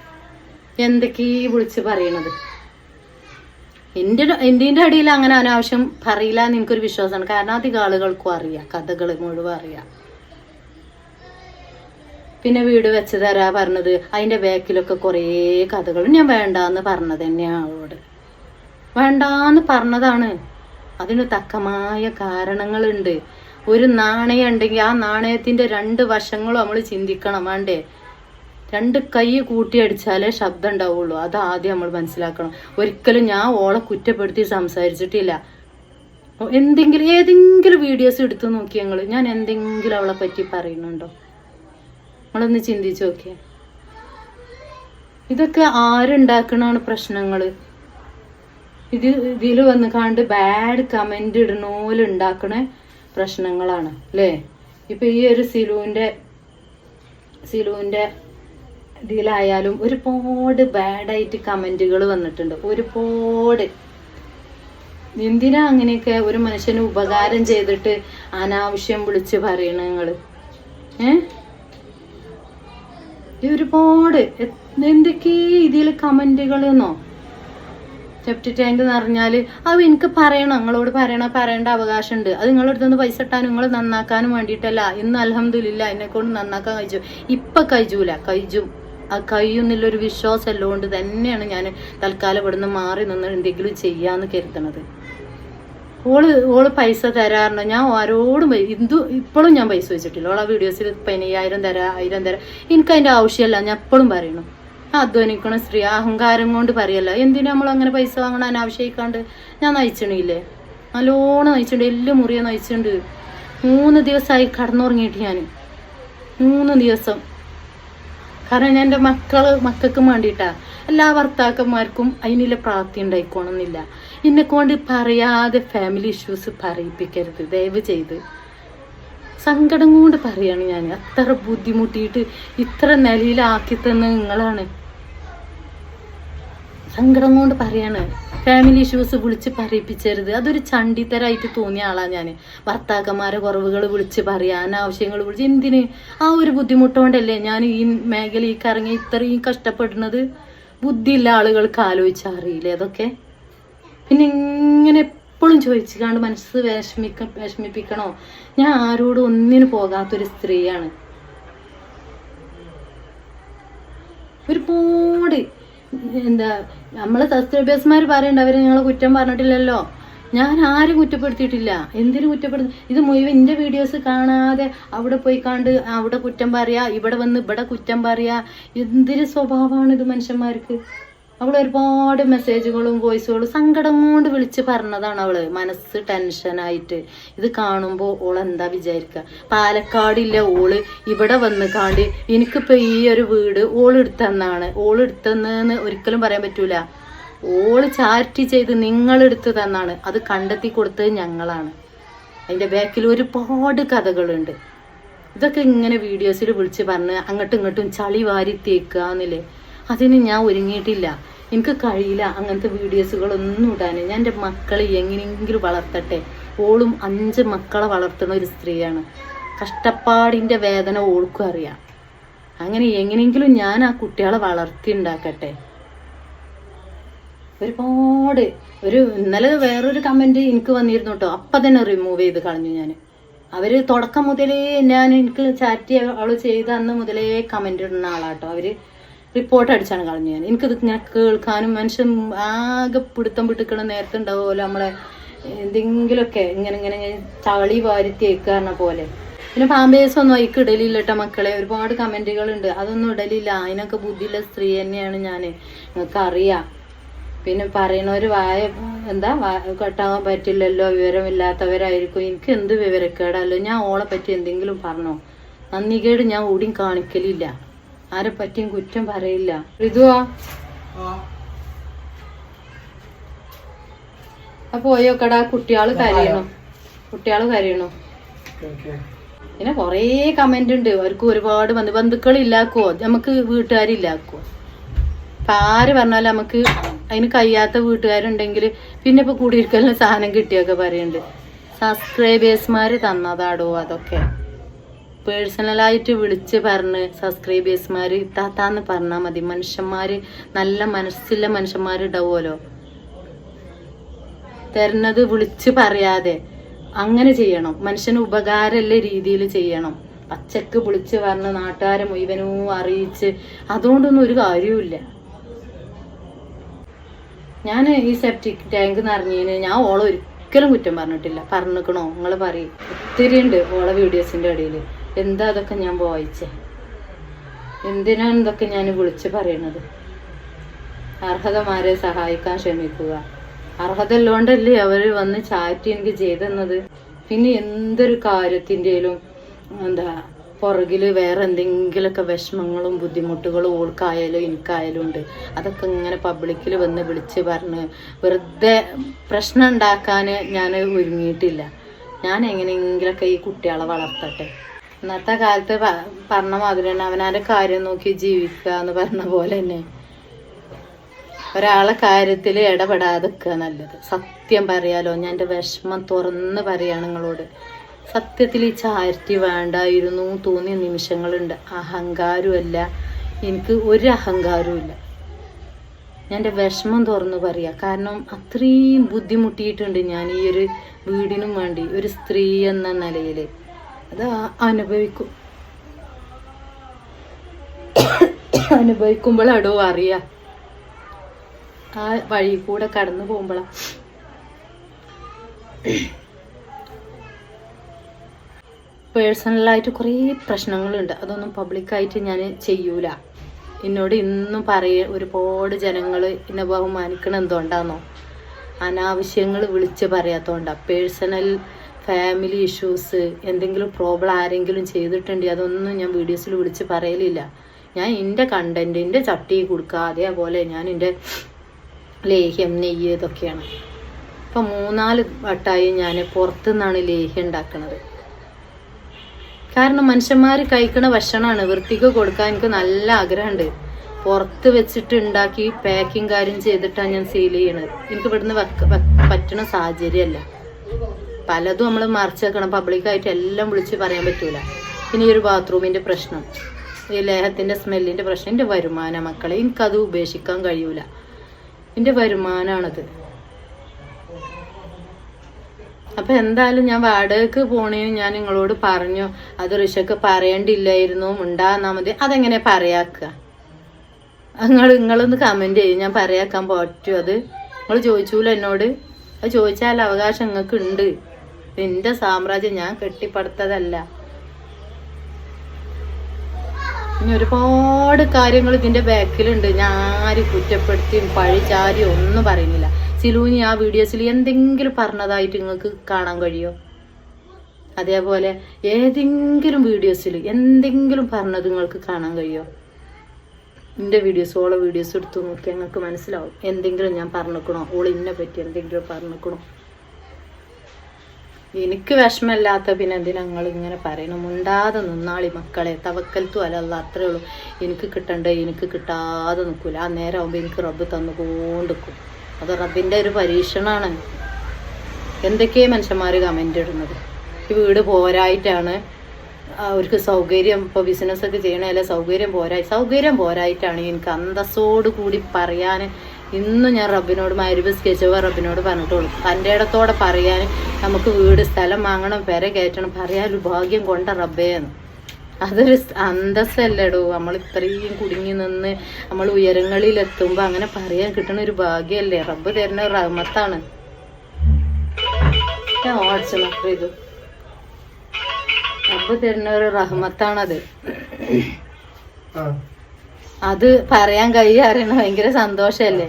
എന്തൊക്കെയാണ് വിളിച്ച് പറയണത്. എൻ്റെ അടിയിൽ അങ്ങനെ അനാവശ്യം പറയില്ല എന്ന് എനിക്കൊരു വിശ്വാസമാണ്. കാരണം അധികം ആളുകൾക്കും അറിയാം, കഥകൾ മുഴുവൻ അറിയാം. പിന്നെ വീട് വെച്ച് തരാ പറഞ്ഞത്, അതിൻ്റെ ബാക്കിലൊക്കെ കുറേ കഥകൾ. ഞാൻ വേണ്ടാന്ന് പറഞ്ഞത് തന്നെയാണ് അവളോട്. വേണ്ടാന്ന് പറഞ്ഞതാണ്. അതിന് തക്കമായ കാരണങ്ങളുണ്ട്. ഒരു നാണയം ഉണ്ടെങ്കിൽ ആ നാണയത്തിൻ്റെ 2 വശങ്ങളും നമ്മൾ ചിന്തിക്കണം. വേണ്ടേ? 2 കൈ കൂട്ടിയടിച്ചാലേ ശബ്ദം ഉണ്ടാവുള്ളൂ. അത് ആദ്യം നമ്മൾ മനസ്സിലാക്കണം. ഒരിക്കലും ഞാൻ ഓളെ കുറ്റപ്പെടുത്തി സംസാരിച്ചിട്ടില്ല. ഏതെങ്കിലും വീഡിയോസ് എടുത്തു നോക്കി ഞാൻ എന്തെങ്കിലും അവളെ പറ്റി പറയുന്നുണ്ടോ? നമ്മളൊന്ന് ചിന്തിച്ചു നോക്കിയേ. ഇതൊക്കെ ആരുണ്ടാക്കണാണ് പ്രശ്നങ്ങൾ? ഇതിൽ വന്ന് കണ്ട് ബാഡ് കമൻ്റ് ഇടണോല് ഉണ്ടാക്കണ പ്രശ്നങ്ങളാണ് അല്ലേ? ഇപ്പം ഈ ഒരു സിലുവിൻ്റെ ഇതിലായാലും ഒരുപാട് ബാഡായിട്ട് കമൻറ്റുകൾ വന്നിട്ടുണ്ട്. ഒരുപാട്. എന്തിനാ അങ്ങനെയൊക്കെ ഒരു മനുഷ്യന് ഉപകാരം ചെയ്തിട്ട് അനാവശ്യം വിളിച്ച് പറയണ നിങ്ങൾ? ഒരുപാട് എന്തൊക്കെ ഇതിൽ കമൻറ്റുകൾ എന്നോ. സെപ്റ്റി ടാങ്ക് എന്ന് പറഞ്ഞാൽ അത് എനിക്ക് പറയണം, നിങ്ങളോട് പറയേണ്ട അവകാശമുണ്ട്. അത് നിങ്ങളുടെ അടുത്തുനിന്ന് പൈസ ഇട്ടാനും നിങ്ങൾ നന്നാക്കാനും വേണ്ടിയിട്ടല്ല. ഇന്ന് അൽഹംദുലില്ലാ എന്നെ കൊണ്ട് നന്നാക്കാൻ കഴിച്ചു. ഇപ്പം കഴിയും. ആ കഴിയുന്നില്ലൊരു വിശ്വാസം ഉള്ളതുകൊണ്ട് തന്നെയാണ് ഞാൻ തൽക്കാലം ഇവിടുന്ന് മാറി നിന്ന് എന്തെങ്കിലും ചെയ്യാന്ന് കരുതണത്. ഓള് പൈസ തരാറുണ്ട്. ഞാൻ ആരോടും ഇപ്പോഴും ഞാൻ പൈസ വെച്ചിട്ടില്ല. ഓളെ വീഡിയോസിൽ 15,000 തരാം 1000 തരാം. എനിക്ക് അതിൻ്റെ ആവശ്യമല്ല. ഞാൻ എപ്പോഴും പറയണു അധ്വാനിക്കണ സ്ത്രീ അഹങ്കാരം കൊണ്ട് പറയല്ല. എന്തിനാ നമ്മൾ അങ്ങനെ പൈസ വാങ്ങണം അനാവശ്യമായിക്കാണ്ട്? ഞാൻ നയിച്ചണില്ലേ, നല്ലോണം നയിച്ചിട്ടുണ്ട്. എല്ലാം മുറിയെ നയിച്ചിട്ടുണ്ട്. 3 ദിവസമായി കടന്നുറങ്ങിയിട്ട് ഞാൻ 3 ദിവസം. കാരണം ഞാൻ എൻ്റെ മക്കൾക്ക് വേണ്ടിയിട്ടാ. എല്ലാ ഭർത്താക്കന്മാർക്കും അതിനുള്ള പ്രാപ്തി ഉണ്ടായിക്കോണമെന്നില്ല. എന്നെക്കൊണ്ട് പറയാതെ ഫാമിലി ഇഷ്യൂസ് പറയിപ്പിക്കരുത് ദയവ് ചെയ്ത്. സങ്കടം കൊണ്ട് പറയാണ് ഞാൻ. അത്ര ബുദ്ധിമുട്ടിയിട്ട് ഇത്ര നിലയിലാക്കി തന്നെ നിങ്ങളാണ്. സങ്കടം കൊണ്ട് പറയാണ്. ഫാമിലി ഇഷ്യൂസ് വിളിച്ച് പറയിപ്പിച്ചരുത്. അതൊരു ചണ്ടിത്തരായിട്ട് തോന്നിയ ആളാണ് ഞാൻ. ഭർത്താക്കന്മാരെ കുറവുകൾ വിളിച്ച് പറയാൻ, അനാവശ്യങ്ങൾ വിളിച്ച് എന്തിന്? ആ ഒരു ബുദ്ധിമുട്ടുകൊണ്ടല്ലേ ഞാൻ ഈ മേഖലയിലേക്ക് ഇറങ്ങി ഇത്രയും കഷ്ടപ്പെടുന്നത്. ബുദ്ധിയില്ല ആളുകൾക്ക് ആലോചിച്ചറിയില്ലേ അതൊക്കെ? പിന്നെ ഇങ്ങനെ എപ്പോഴും ചോദിച്ചുകാണ്ട് മനസ്സ് വിഷമിപ്പിക്കണോ? ഞാൻ ആരോടും ഒന്നിനു പോകാത്തൊരു സ്ത്രീയാണ്. ഒരുപാട് നമ്മളെ സബ്സ്ക്രൈബേഴ്സ്മാർ പറയണ്ട അവര് നിങ്ങളെ കുറ്റം പറഞ്ഞിട്ടില്ലല്ലോ. ഞാൻ ആരും കുറ്റപ്പെടുത്തിയിട്ടില്ല. എന്തിനു കുറ്റപ്പെടുത്തി? ഇത് മുഴുവൻ എൻ്റെ വീഡിയോസ് കാണാതെ അവിടെ പോയി കണ്ട് അവിടെ കുറ്റം പറയാ, ഇവിടെ വന്ന് ഇവിടെ കുറ്റം പറയാ. എന്തൊരു സ്വഭാവമാണ് ഇത് മനുഷ്യന്മാർക്ക്. അവള് ഒരുപാട് മെസ്സേജുകളും വോയിസുകളും സങ്കടം കൊണ്ട് വിളിച്ച് പറഞ്ഞതാണ്. അവള് മനസ്സ് ടെൻഷനായിട്ട് ഇത് കാണുമ്പോൾ ഓളെന്താ വിചാരിക്കുക? പാലക്കാടില്ല ഓള് ഇവിടെ വന്ന് കാണ്ട് എനിക്കിപ്പോൾ ഈ ഒരു വീട് ഓളെടുത്തന്നാണ്. ഓളെടുത്തെന്ന് ഒരിക്കലും പറയാൻ പറ്റൂല. ഓള് ചാരിറ്റി ചെയ്ത് നിങ്ങളെടുത്ത് തന്നാണ്. അത് കണ്ടെത്തി കൊടുത്തത് ഞങ്ങളാണ്. അതിൻ്റെ ബാക്കിൽ ഒരുപാട് കഥകളുണ്ട്. ഇതൊക്കെ ഇങ്ങനെ വീഡിയോസിൽ വിളിച്ച് പറഞ്ഞ് അങ്ങോട്ടും ഇങ്ങോട്ടും ചളി വാരി തേക്കാന്നില്ലേ, അതിന് ഞാൻ ഒരുങ്ങിയിട്ടില്ല. എനിക്ക് കഴിയില്ല അങ്ങനത്തെ വീഡിയോസുകളൊന്നും ഇടാൻ. ഞാൻ എൻ്റെ മക്കളെ എങ്ങനെയെങ്കിലും വളർത്തട്ടെ. ഓളും 5 മക്കളെ വളർത്തുന്ന ഒരു സ്ത്രീയാണ്. കഷ്ടപ്പാടിൻ്റെ വേദന ഓൾക്കും അറിയാം. അങ്ങനെ എങ്ങനെയെങ്കിലും ഞാൻ ആ കുട്ടികളെ വളർത്തി ഉണ്ടാക്കട്ടെ. ഒരുപാട് ഇന്നലെ വേറൊരു കമൻറ്റ് എനിക്ക് വന്നിരുന്നു കേട്ടോ. അപ്പം തന്നെ റിമൂവ് ചെയ്ത് കളഞ്ഞു ഞാൻ. അവർ തുടക്കം മുതലേ എനിക്ക് ചാറ്റ് അവൾ ചെയ്ത അന്ന് മുതലേ കമൻ്റ് ഇടുന്ന ആളാട്ടോ. അവർ റിപ്പോർട്ട് അടിച്ചാണ് കളഞ്ഞു ഞാൻ. എനിക്കത് ഇങ്ങനെ കേൾക്കാനും മനുഷ്യൻ ആകെ പിടുത്തം പിടിക്കണ നേരത്തെ ഉണ്ടാവുമല്ലോ നമ്മളെ എന്തെങ്കിലുമൊക്കെ ഇങ്ങനെ ചളി വാരി തേക്കാറണ പോലെ. പിന്നെ പാമ്പേഴ്സൊന്നും അതിക്ക് ഇടലില്ല കേട്ടോ മക്കളെ. ഒരുപാട് കമൻറ്റുകളുണ്ട്, അതൊന്നും ഇടലില്ല. അതിനൊക്കെ ബുദ്ധിയുള്ള സ്ത്രീ തന്നെയാണ് ഞാൻ, നിങ്ങൾക്ക് അറിയാം. പിന്നെ പറയുന്നവർ കെട്ടാൻ പറ്റില്ലല്ലോ, വിവരമില്ലാത്തവരായിരിക്കും. എനിക്ക് എന്ത് വിവരക്കേടല്ലോ. ഞാൻ ഓളെ പറ്റി എന്തെങ്കിലും പറഞ്ഞോ? നന്ദികേട് ഞാൻ ഓടിയും കാണിക്കലില്ല. ആരെ പറ്റിയും കുറ്റം പറയില്ല. ഋതുവാ പോയോക്കടാ. കുട്ടികള് കരയണു. പിന്നെ കൊറേ കമന്റ് ഉണ്ട്. അവർക്ക് ഒരുപാട് ബന്ധുക്കളില്ലാക്കുവോ, നമുക്ക് വീട്ടുകാരില്ലാക്കുവോ? അപ്പൊ ആര് പറഞ്ഞാലും നമുക്ക് അതിന് കഴിയാത്ത വീട്ടുകാരുണ്ടെങ്കിൽ പിന്നെ ഇപ്പൊ കൂടിയിരിക്കലിന് സാധനം കിട്ടിയൊക്കെ പറയുന്നുണ്ട്. സബ്സ്ക്രൈബേഴ്സ്മാര് തന്നതാടോ അതൊക്കെ. പേഴ്സണലായിട്ട് വിളിച്ച് പറഞ്ഞ് സബ്സ്ക്രൈബേഴ്സ്മാര് താത്താന്ന് പറഞ്ഞാൽ മതി. മനുഷ്യന്മാര് നല്ല മനസ്സുള്ള മനുഷ്യന്മാരുണ്ടാവുമല്ലോ, തരുന്നത് വിളിച്ച് പറയാതെ അങ്ങനെ ചെയ്യണം. മനുഷ്യന് ഉപകാരമുള്ള രീതിയിൽ ചെയ്യണം. പച്ചക്ക് വിളിച്ച് പറഞ്ഞ് നാട്ടുകാരെ മുഴുവനും അറിയിച്ച് അതുകൊണ്ടൊന്നും ഒരു കാര്യവുമില്ല. ഞാൻ ഈ സെപ്റ്റിക് ടാങ്ക് നിറഞ്ഞതിന് ഞാൻ ഓളെ ഒരിക്കലും കുറ്റം പറഞ്ഞിട്ടില്ല. പറഞ്ഞിക്കണോ? നിങ്ങൾ പറയും. ഒത്തിരി ഉണ്ട് ഓളെ വീഡിയോസിൻ്റെ ഇടയിൽ. എന്താ അതൊക്കെ ഞാൻ വായിച്ചേ? എന്തിനാണ് ഇതൊക്കെ ഞാൻ വിളിച്ച് പറയണത്? അർഹതമാരെ സഹായിക്കാൻ ശ്രമിക്കുക. അർഹത ഉള്ളതുകൊണ്ടല്ലേ അവർ വന്ന് ചാറ്റ് എനിക്ക് ചെയ്തെന്നത്. പിന്നെ എന്തൊരു കാര്യത്തിൻ്റെലും പുറകില് വേറെ എന്തെങ്കിലുമൊക്കെ വിഷമങ്ങളും ബുദ്ധിമുട്ടുകളും ഓൾക്കായാലും എനിക്കായാലും ഉണ്ട്. അതൊക്കെ ഇങ്ങനെ പബ്ലിക്കിൽ വന്ന് വിളിച്ച് പറഞ്ഞ് വെറുതെ പ്രശ്നം ഉണ്ടാക്കാൻ ഞാൻ ഒരുങ്ങിയിട്ടില്ല. ഞാൻ എങ്ങനെയെങ്കിലൊക്കെ ഈ കുട്ടികളെ വളർത്തട്ടെ. ഇന്നത്തെ കാലത്ത് പറഞ്ഞ മാതിരി തന്നെ അവനാൻ്റെ കാര്യം നോക്കി ജീവിക്കുക എന്ന് പറഞ്ഞ പോലെ തന്നെ ഒരാളെ കാര്യത്തിൽ ഇടപെടാതിരിക്കുക നല്ലത്. സത്യം പറയാലോ, ഞാൻ എൻ്റെ വിഷമം തുറന്ന് പറയാണ് നിങ്ങളോട്. സത്യത്തിൽ ഈ ചാരിറ്റി വേണ്ടായിരുന്നു തോന്നിയ നിമിഷങ്ങളുണ്ട്. അഹങ്കാരമല്ല, എനിക്ക് ഒരു അഹങ്കാരവും ഇല്ല. ഞാൻ എൻ്റെ വിഷമം തുറന്ന് പറയാം. കാരണം അത്രയും ബുദ്ധിമുട്ടിയിട്ടുണ്ട് ഞാൻ ഈ ഒരു വീടിനും വേണ്ടി. ഒരു സ്ത്രീ എന്ന നിലയിൽ അത് അനുഭവിക്കുമ്പോഴാടോ അറിയാം. ആ വഴി കൂടെ കടന്നു പോകുമ്പോഴാണ് പേഴ്സണലായിട്ട് കുറേ പ്രശ്നങ്ങളുണ്ട്. അതൊന്നും പബ്ലിക്കായിട്ട് ഞാൻ ചെയ്യൂല. എന്നോട് ഇന്നും ഒരുപാട് ജനങ്ങൾ എന്നെ ബഹുമാനിക്കണം എന്തുകൊണ്ടാണെന്നോ, അനാവശ്യങ്ങൾ വിളിച്ച് പറയാത്തതുകൊണ്ടാണ്. പേഴ്സണൽ ഫാമിലി ഇഷ്യൂസ് എന്തെങ്കിലും പ്രോബ്ലം ആരെങ്കിലും ചെയ്തിട്ടുണ്ടെങ്കിൽ അതൊന്നും ഞാൻ വീഡിയോസിൽ വിളിച്ച് പറയലില്ല. ഞാൻ എൻ്റെ കണ്ടൻറ്റ് എൻ്റെ ചട്ടി കൊടുക്കുക, അതേപോലെ ഞാൻ എൻ്റെ ലേഹ്യം നെയ്യ് ഇതൊക്കെയാണ്. ഇപ്പം 3-4 വട്ടമായി ഞാൻ പുറത്തുനിന്നാണ് ലേഹ്യം ഉണ്ടാക്കുന്നത്. കാരണം മനുഷ്യന്മാർ കഴിക്കണ ഭക്ഷണമാണ്, വൃത്തിക്ക് കൊടുക്കാൻ എനിക്ക് നല്ല ആഗ്രഹമുണ്ട്. പുറത്ത് വെച്ചിട്ട് ഉണ്ടാക്കി പാക്കിങ് കാര്യം ചെയ്തിട്ടാണ് ഞാൻ സെയിൽ ചെയ്യണത്. എനിക്ക് ഇവിടുന്ന് പറ്റണ സാഹചര്യമല്ല. പലതും നമ്മൾ മറച്ചു വെക്കണം, പബ്ലിക്കായിട്ട് എല്ലാം വിളിച്ച് പറയാൻ പറ്റൂല. പിന്നെ ഈ ഒരു ബാത്റൂമിൻ്റെ പ്രശ്നം, ഈ ലേഹത്തിൻ്റെ സ്മെല്ലിൻ്റെ പ്രശ്നം, എൻ്റെ വരുമാനം മക്കളെ, എനിക്കത് ഉപേക്ഷിക്കാൻ കഴിയൂല. എൻ്റെ വരുമാനമാണത്. അപ്പം എന്തായാലും ഞാൻ വാടകയ്ക്ക് പോണേന് ഞാൻ നിങ്ങളോട് പറഞ്ഞു, അത് ഋഷക്ക് പറയേണ്ടില്ലായിരുന്നു, ഉണ്ടാന്നാ മതി. അതെങ്ങനെ പറയാക്കുക? നിങ്ങളൊന്ന് കമൻറ്റ് ചെയ്യും, ഞാൻ പറയാക്കാൻ പറ്റുമോ? അത് നിങ്ങൾ ചോദിച്ചൂല എന്നോട്. അത് ചോദിച്ചാൽ അവകാശം നിങ്ങൾക്ക് ഉണ്ട്. എൻ്റെ സാമ്രാജ്യം ഞാൻ കെട്ടിപ്പടുത്തതല്ല. ഇനി ഒരുപാട് കാര്യങ്ങൾ ഇതിൻ്റെ ബാക്കിലുണ്ട്. ഞാൻ ആരും കുറ്റപ്പെടുത്തിയും പഴിച്ചാരിയും ഒന്നും പറയുന്നില്ല. സിലൂനി ആ വീഡിയോസിൽ എന്തെങ്കിലും പറഞ്ഞതായിട്ട് നിങ്ങൾക്ക് കാണാൻ കഴിയുമോ? അതേപോലെ ഏതെങ്കിലും വീഡിയോസിൽ എന്തെങ്കിലും പറഞ്ഞത് നിങ്ങൾക്ക് കാണാൻ കഴിയുമോ? എൻ്റെ ഓളെ വീഡിയോസ് എടുത്തു നോക്കി നിങ്ങൾക്ക് മനസ്സിലാവും. എന്തെങ്കിലും ഞാൻ പറഞ്ഞിക്കണോ? ഓളിനെ പറ്റി എന്തെങ്കിലും പറഞ്ഞിക്കണോ? എനിക്ക് വിഷമമില്ലാത്ത പിന്നെ എന്തിനാ നിങ്ങൾ ഇങ്ങനെ പറയണം? മുണ്ടാതെ നിന്നാളി മക്കളെ, തവക്കൽത്തു അല്ല, അത്രേ ഉള്ളൂ. എനിക്ക് കിട്ടണ്ടേ, എനിക്ക് കിട്ടാതെ നിൽക്കൂല. ആ നേരം ആകുമ്പോൾ എനിക്ക് റബ്ബ് തന്നുകൊണ്ടിരിക്കും. അത് റബ്ബിൻ്റെ ഒരു പരീക്ഷണമാണ്. എന്തൊക്കെയാണ് മനുഷ്യന്മാർ കമൻ്റ് ഇടുന്നത്? ഈ വീട് പോരായിട്ടാണ്, അവർക്ക് സൗകര്യം, ഇപ്പോൾ ബിസിനസ്സൊക്കെ ചെയ്യണമല്ല, സൗകര്യം പോരായിട്ടാണ്. എനിക്ക് അന്തസ്സോട് കൂടി പറയാൻ ഇന്നും ഞാൻ റബ്ബിനോട് മഗ്‌രിബ് നിസ്കരിച്ചപ്പോൾ റബ്ബിനോട് പറഞ്ഞിട്ടുള്ളൂ. തൻ്റെ ഇടത്തോടെ പറയാൻ, നമുക്ക് വീട് സ്ഥലം വാങ്ങണം, പെര കയറ്റണം, പറയാനൊരു ഭാഗ്യം കൊണ്ട റബ്ബേന്ന്. അതൊരു അന്തസ്സല്ലടോ. നമ്മൾ ഇത്രയും കുടുങ്ങി നിന്ന് നമ്മൾ ഉയരങ്ങളിലെത്തുമ്പോൾ അങ്ങനെ പറയാൻ കിട്ടുന്ന ഒരു ഭാഗ്യമല്ലേ? റബ്ബ് തരുന്ന ഒരു റഹ്മത്താണ്. ഇത് റബ്ബ് തരുന്ന ഒരു റഹ്മത്താണത്. അത് പറയാൻ കഴിയാറിയണ ഭയങ്കര സന്തോഷമല്ലേ?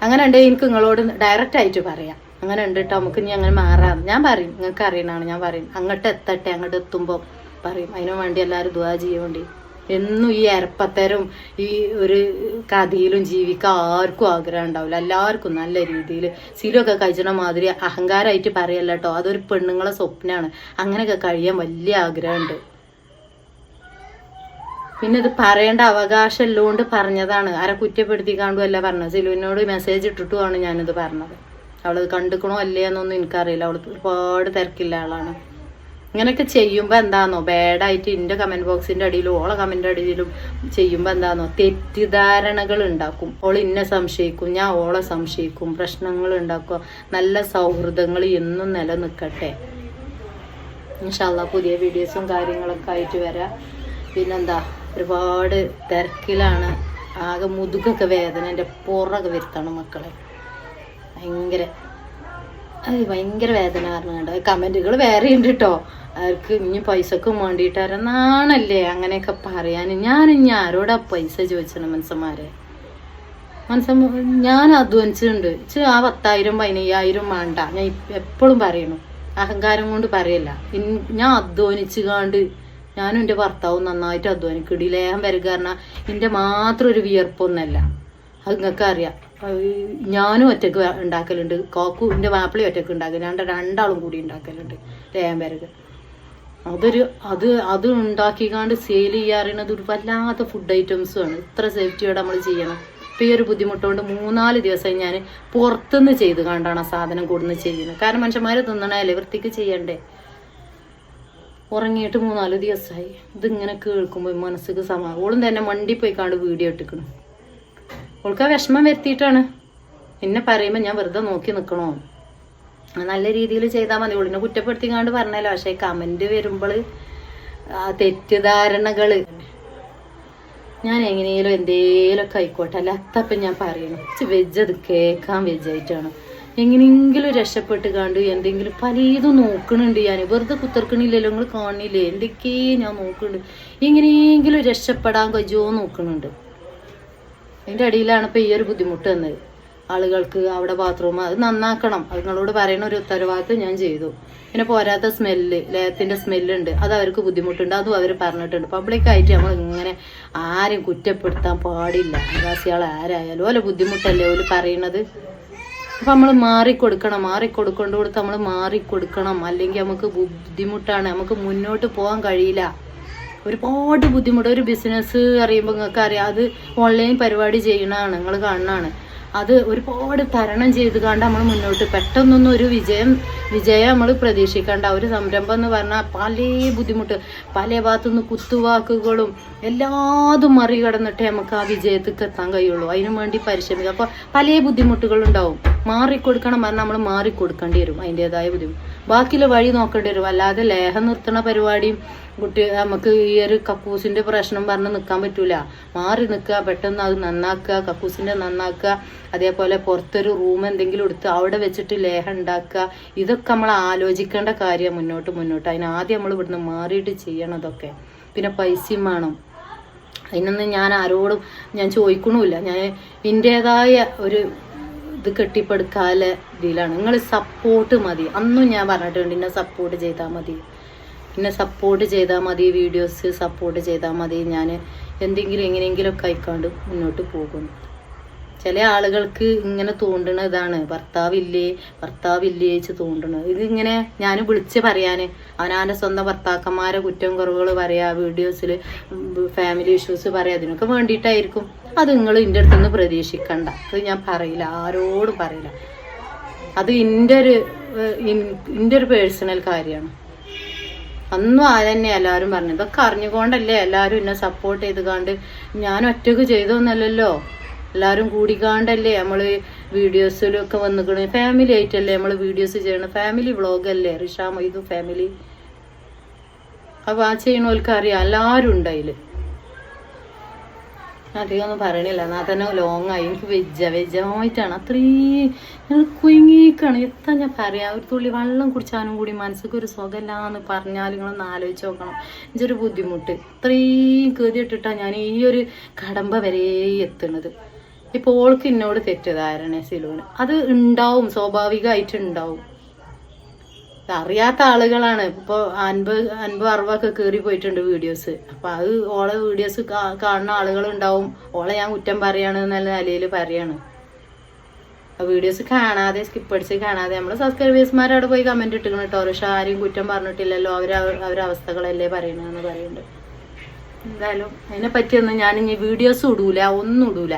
അങ്ങനെ ഉണ്ടെങ്കിൽ എനിക്ക് നിങ്ങളോട് ഡയറക്റ്റ് ആയിട്ട് പറയാം. അങ്ങനെ ഉണ്ട് കേട്ടോ, നമുക്ക് ഇനി അങ്ങനെ മാറാം. ഞാൻ പറയും, നിങ്ങൾക്ക് അറിയണതാണ്, ഞാൻ പറയും. അങ്ങോട്ട് എത്തട്ടെ, അങ്ങോട്ട് എത്തുമ്പോൾ പറയും. അതിനു വേണ്ടി എല്ലാവരും ദുആ ചെയ്യാൻ വേണ്ടി. എന്നും ഈ അരപ്പത്തരും ഈ ഒരു കഥയിലും ജീവിക്കാൻ ആർക്കും ആഗ്രഹം ഉണ്ടാവില്ല. എല്ലാവർക്കും നല്ല രീതിയിൽ സിലൊക്കെ കഴിച്ചണ മാതിരി അഹങ്കാരമായിട്ട് പറയല്ല കേട്ടോ. അതൊരു പെണ്ണുങ്ങളെ സ്വപ്നമാണ്. അങ്ങനെയൊക്കെ കഴിയാൻ വലിയ ആഗ്രഹമുണ്ട്. പിന്നെ ഇത് പറയേണ്ട അവകാശം ഉള്ളതുകൊണ്ട് പറഞ്ഞതാണ്. ആരെ കുറ്റപ്പെടുത്തിക്കാണ്ടുമല്ല പറഞ്ഞത്. സിലുവിനോട് മെസ്സേജ് ഇട്ടിട്ടുമാണ് ഞാനിത് പറഞ്ഞത്. അവളത് കണ്ടിക്കണോ അല്ലേ എന്നൊന്നും എനിക്കറിയില്ല. അവൾ ഒരുപാട് തിരക്കില്ല ആളാണ്. ഇങ്ങനെയൊക്കെ ചെയ്യുമ്പോൾ എന്താണെന്നോ, ബാഡായിട്ട് എൻ്റെ കമൻറ്റ് ബോക്സിൻ്റെ അടിയിലും ഓളെ കമൻ്റ് അടിയിലും ചെയ്യുമ്പോൾ എന്താണെന്നോ, തെറ്റിദ്ധാരണകൾ ഉണ്ടാക്കും. ഓൾ ഇന്നെ സംശയിക്കും, ഞാൻ ഓളെ സംശയിക്കും, പ്രശ്നങ്ങൾ ഉണ്ടാക്കുക. നല്ല സൗഹൃദങ്ങൾ എന്നും നിലനിൽക്കട്ടെ. ഇൻഷാ അല്ലാഹ് പുതിയ വീഡിയോസും കാര്യങ്ങളൊക്കെ ആയിട്ട് വരാം. പിന്നെന്താ, ഒരുപാട് തിരക്കിലാണ്. ആകെ മുതുകൊക്കെ വേദന, എൻ്റെ പുറകെ വരുത്താണ് മക്കളെ. ഭയങ്കര വേദന പറഞ്ഞുകൊണ്ട് കമൻറ്റുകൾ വേറെ ഉണ്ട് കേട്ടോ. അവർക്ക് ഇനി പൈസക്കും വേണ്ടിയിട്ടാണെന്നാണല്ലേ അങ്ങനെയൊക്കെ പറയാൻ. ഞാൻ ഇനി ആരോടാ പൈസ ചോദിച്ചത്? ഞാൻ അധ്വാനിച്ചിട്ടുണ്ട്. ആ 10,000 15,000 വേണ്ട. ഞാൻ എപ്പോഴും പറയണു, അഹങ്കാരം കൊണ്ട് പറയല്ല. ഞാൻ അധ്വാനിച്ച് കാണ്ട് ഞാനും എൻ്റെ ഭർത്താവും നന്നായിട്ട് അധ്വാനിക്കും. ഇടിലേഹം വരിക പറഞ്ഞാൽ എൻ്റെ മാത്രം ഒരു വിയർപ്പൊന്നല്ല. അത് നിങ്ങൾക്ക് അറിയാം. ഞാനും ഒറ്റക്ക് ഉണ്ടാക്കലുണ്ട്, കാക്കു എൻ്റെ മാപ്പിളയും ഒറ്റക്ക് ഉണ്ടാക്കലുണ്ട്, രണ്ടാളും കൂടി ഉണ്ടാക്കലുണ്ട് ലേഹം വരക. അത് ഉണ്ടാക്കിക്കാണ്ട് സെയിൽ ചെയ്യാറുള്ളത് ഒരു വല്ലാത്ത ഫുഡ് ഐറ്റംസുമാണ്. ഇത്ര സേഫ്റ്റിയോടെ നമ്മൾ ചെയ്യണം. ഇപ്പം ഈ ഒരു ബുദ്ധിമുട്ടുകൊണ്ട് 3-4 ദിവസം ഞാൻ പുറത്തുനിന്ന് ചെയ്ത് കണ്ടാണ് ആ സാധനം കൊടുന്ന് ചെയ്യുന്നത്. കാരണം മനുഷ്യന്മാർ തിന്നണല്ലേ, വൃത്തിക്ക് ചെയ്യണ്ടേ. ഉറങ്ങിയിട്ട് 3-4 ദിവസമായി. ഇതിങ്ങനെ കേൾക്കുമ്പോൾ മനസ്സിക്ക് ഓളും തന്നെ മണ്ടി പോയി കാണ്ട് വീഡിയോ ഇട്ടിക്കണം. ഓൾക്ക് ആ വിഷമം വരുത്തിയിട്ടാണ്. എന്നെ പറയുമ്പോൾ ഞാൻ വെറുതെ നോക്കി നിൽക്കണോ? നല്ല രീതിയിൽ ചെയ്താൽ മതി. ഓളിനെ കുറ്റപ്പെടുത്തിക്കാണ്ട് പറഞ്ഞല്ലോ. പക്ഷേ കമൻറ്റ് വരുമ്പോൾ തെറ്റിദ്ധാരണകൾ, ഞാൻ എങ്ങനെയും എന്തേലൊക്കെ ആയിക്കോട്ടെ, അല്ലാത്തപ്പം ഞാൻ പറയണം വെജ്, അത് കേൾക്കാൻ വെജായിട്ടാണ്. എങ്ങനെയെങ്കിലും രക്ഷപ്പെട്ട് കണ്ട് എന്തെങ്കിലും പലതും നോക്കണുണ്ട് ഞാൻ. വെറുതെ കുത്തിർക്കണില്ലല്ലോ, നിങ്ങൾ കാണില്ലേ എന്തൊക്കെയോ ഞാൻ നോക്കുന്നുണ്ട്. എങ്ങനെയെങ്കിലും രക്ഷപ്പെടാൻ കഴിയുമോ നോക്കുന്നുണ്ട്. അതിൻ്റെ അടിയിലാണ് ഇപ്പോൾ ഈ ഒരു ബുദ്ധിമുട്ട് വന്നത്. ആളുകൾക്ക് അവിടെ ബാത്റൂം അത് നന്നാക്കണം, അത് നിങ്ങളോട് പറയുന്ന ഒരു ഉത്തരവാദിത്വം ഞാൻ ചെയ്തു. പിന്നെ പോരാത്ത സ്മെല്ല്, ലേഹത്തിൻ്റെ സ്മെല്ലുണ്ട്, അത് അവർക്ക് ബുദ്ധിമുട്ടുണ്ട്, അതും അവർ പറഞ്ഞിട്ടുണ്ട്. പബ്ലിക്കായിട്ട് നമ്മൾ ഇങ്ങനെ ആരും കുറ്റപ്പെടുത്താൻ പാടില്ല. നിവാസികൾ ആരായാലും ഓലെ ബുദ്ധിമുട്ടല്ലേ ഓല് പറയണത്. അപ്പം നമ്മൾ മാറിക്കൊടുക്കേണ്ട കൊടുത്ത് നമ്മൾ മാറിക്കൊടുക്കണം. അല്ലെങ്കിൽ നമുക്ക് ബുദ്ധിമുട്ടാണ്, നമുക്ക് മുന്നോട്ട് പോകാൻ കഴിയില്ല. ഒരുപാട് ബുദ്ധിമുട്ട്. ഒരു ബിസിനസ് അറിയുമ്പോൾ നിങ്ങൾക്ക് അറിയാം, അത് ഓൺലൈൻ പരിപാടി ചെയ്യണതാണ്, നിങ്ങൾ കാണുന്നതാണ്. അത് ഒരുപാട് തരണം ചെയ്ത് കണ്ട് നമ്മൾ മുന്നോട്ട് പെട്ടെന്നൊന്നും ഒരു വിജയം നമ്മൾ പ്രതീക്ഷിക്കേണ്ട. ഒരു സംരംഭം എന്ന് പറഞ്ഞാൽ പല ബുദ്ധിമുട്ട്, പല ഭാഗത്തുനിന്ന് കുത്തുവാക്കുകളും എല്ലാതും മറികടന്നിട്ടേ നമുക്ക് ആ വിജയത്തേക്ക് എത്താൻ കഴിയുള്ളൂ. അതിനു വേണ്ടി പരിശ്രമിക്കുക. അപ്പോൾ പല ബുദ്ധിമുട്ടുകളുണ്ടാവും. മാറിക്കൊടുക്കണം പറഞ്ഞാൽ നമ്മൾ മാറിക്കൊടുക്കേണ്ടി വരും, അതിൻ്റെതായ ബുദ്ധിമുട്ട്. ബാക്കിയുള്ള വഴി നോക്കേണ്ടി വരും. അല്ലാതെ ലേഹം നിർത്തണ പരിപാടിയും നമുക്ക് ഈ ഒരു കക്കൂസിൻ്റെ പ്രശ്നം പറഞ്ഞ് നിൽക്കാൻ പറ്റൂല. മാറി നിൽക്കുക, പെട്ടെന്ന് അത് നന്നാക്കുക, കക്കൂസിൻ്റെ നന്നാക്കുക. അതേപോലെ പുറത്തൊരു റൂം എന്തെങ്കിലും എടുത്ത് അവിടെ വെച്ചിട്ട് ലേഹം ഉണ്ടാക്കുക. ഇതൊക്കെ നമ്മൾ ആലോചിക്കേണ്ട കാര്യം മുന്നോട്ട്. അതിനാദ്യം നമ്മൾ ഇവിടുന്ന് മാറിയിട്ട് ചെയ്യണതൊക്കെ. പിന്നെ പൈസയും വേണം. അതിനൊന്നും ഞാൻ ആരോടും ഞാൻ ചോദിക്കണമില്ല. ഞാൻ എൻ്റേതായ ഒരു ഇത് കെട്ടിപ്പടുക്കാല ഇതിലാണ്. നിങ്ങൾ സപ്പോർട്ട് മതി. അന്നും ഞാൻ പറഞ്ഞിട്ടുണ്ട്, എന്നെ സപ്പോർട്ട് ചെയ്താൽ മതി, വീഡിയോസ് സപ്പോർട്ട് ചെയ്താൽ മതി. ഞാൻ എന്തെങ്കിലും എങ്ങനെയെങ്കിലുമൊക്കെ ആയിക്കാണ്ട് മുന്നോട്ട് പോകുന്നു. ചില ആളുകൾക്ക് ഇങ്ങനെ തോണ്ടണ ഇതാണ്, ഭർത്താവില്ലേ വെച്ച് തോണ്ടണത്. ഇതിങ്ങനെ ഞാൻ വിളിച്ച് പറയാൻ, അവനാൻ്റെ സ്വന്തം ഭർത്താക്കന്മാരെ കുറ്റം കുറവുകൾ പറയാ, വീഡിയോസിൽ ഫാമിലി ഇഷ്യൂസ് പറയാം, അതിനൊക്കെ വേണ്ടിയിട്ടായിരിക്കും. അത് നിങ്ങൾ എൻ്റെ അടുത്തുനിന്ന് പ്രതീക്ഷിക്കണ്ട. അത് ഞാൻ പറയില്ല, ആരോടും പറയില്ല. അത് എൻ്റെ ഒരു പേഴ്സണൽ കാര്യമാണ്. അന്നും അതന്നെ എല്ലാവരും പറഞ്ഞു. ഇതൊക്കെ അറിഞ്ഞുകൊണ്ടല്ലേ എല്ലാവരും എന്നെ സപ്പോർട്ട് ചെയ്ത് കണ്ട്. ഞാൻ ഒറ്റക്ക് ചെയ്തൊന്നല്ലല്ലോ, എല്ലാവരും കൂടിക്കാണ്ടല്ലേ നമ്മൾ വീഡിയോസിലൊക്കെ വന്നിക്കണേ. ഫാമിലി ആയിട്ടല്ലേ നമ്മൾ വീഡിയോസ് ചെയ്യണം. ഫാമിലി വ്ളോഗല്ലേ റിഷാ മൊയ്തു ഫാമിലി. അപ്പോൾ ആ ചെയ്യണവർക്ക് അറിയാം, എല്ലാവരും ഉണ്ട് അതിൽ. അധികമൊന്നും പറയണില്ല, എന്നാൽ തന്നെ ലോങ്ങായി. എനിക്ക് വെജായിട്ടാണ് അത്രയും ഞങ്ങൾ കുഞ്ഞിക്കാണ്. എത്ര ഞാൻ പറയാം, ഒരു തുള്ളി വെള്ളം കുടിച്ചാലും കൂടി മനസ്സിലേക്ക് ഒരു സുഖമില്ലാന്ന് പറഞ്ഞാൽ നിങ്ങളൊന്ന് ആലോചിച്ച് നോക്കണം. ഇതൊരു ബുദ്ധിമുട്ട്. ഇത്രയും കേതിയിട്ടിട്ടാണ് ഞാൻ ഈ ഒരു കടമ്പ വരെ എത്തുന്നത്. ഇപ്പോൾ ഓൾക്ക് എന്നോട് തെറ്റിദ്ധാരണ സിലുവിന് അത് ഉണ്ടാവും, സ്വാഭാവികമായിട്ടുണ്ടാവും. അറിയാത്ത ആളുകളാണ്. ഇപ്പോൾ 50-60 കയറി പോയിട്ടുണ്ട് വീഡിയോസ്. അപ്പം അത് ഓളെ വീഡിയോസ് കാണുന്ന ആളുകളുണ്ടാവും. ഓളെ ഞാൻ കുറ്റം പറയാണ് എന്നുള്ള നിലയിൽ പറയാണ്. വീഡിയോസ് കാണാതെ സ്കിപ്പ് അടിച്ച് കാണാതെ നമ്മൾ സബ്സ്ക്രൈബേഴ്സ്മാരവിടെ പോയി കമൻറ്റ് ഇട്ടിക്കണം കേട്ടോ. പക്ഷെ ആരും കുറ്റം പറഞ്ഞിട്ടില്ലല്ലോ, അവരവസ്ഥകളല്ലേ പറയണമെന്ന് പറയുന്നുണ്ട്. എന്തായാലും അതിനെ പറ്റിയൊന്നും ഞാൻ ഇനി വീഡിയോസ് ഒന്നും ഇടൂല.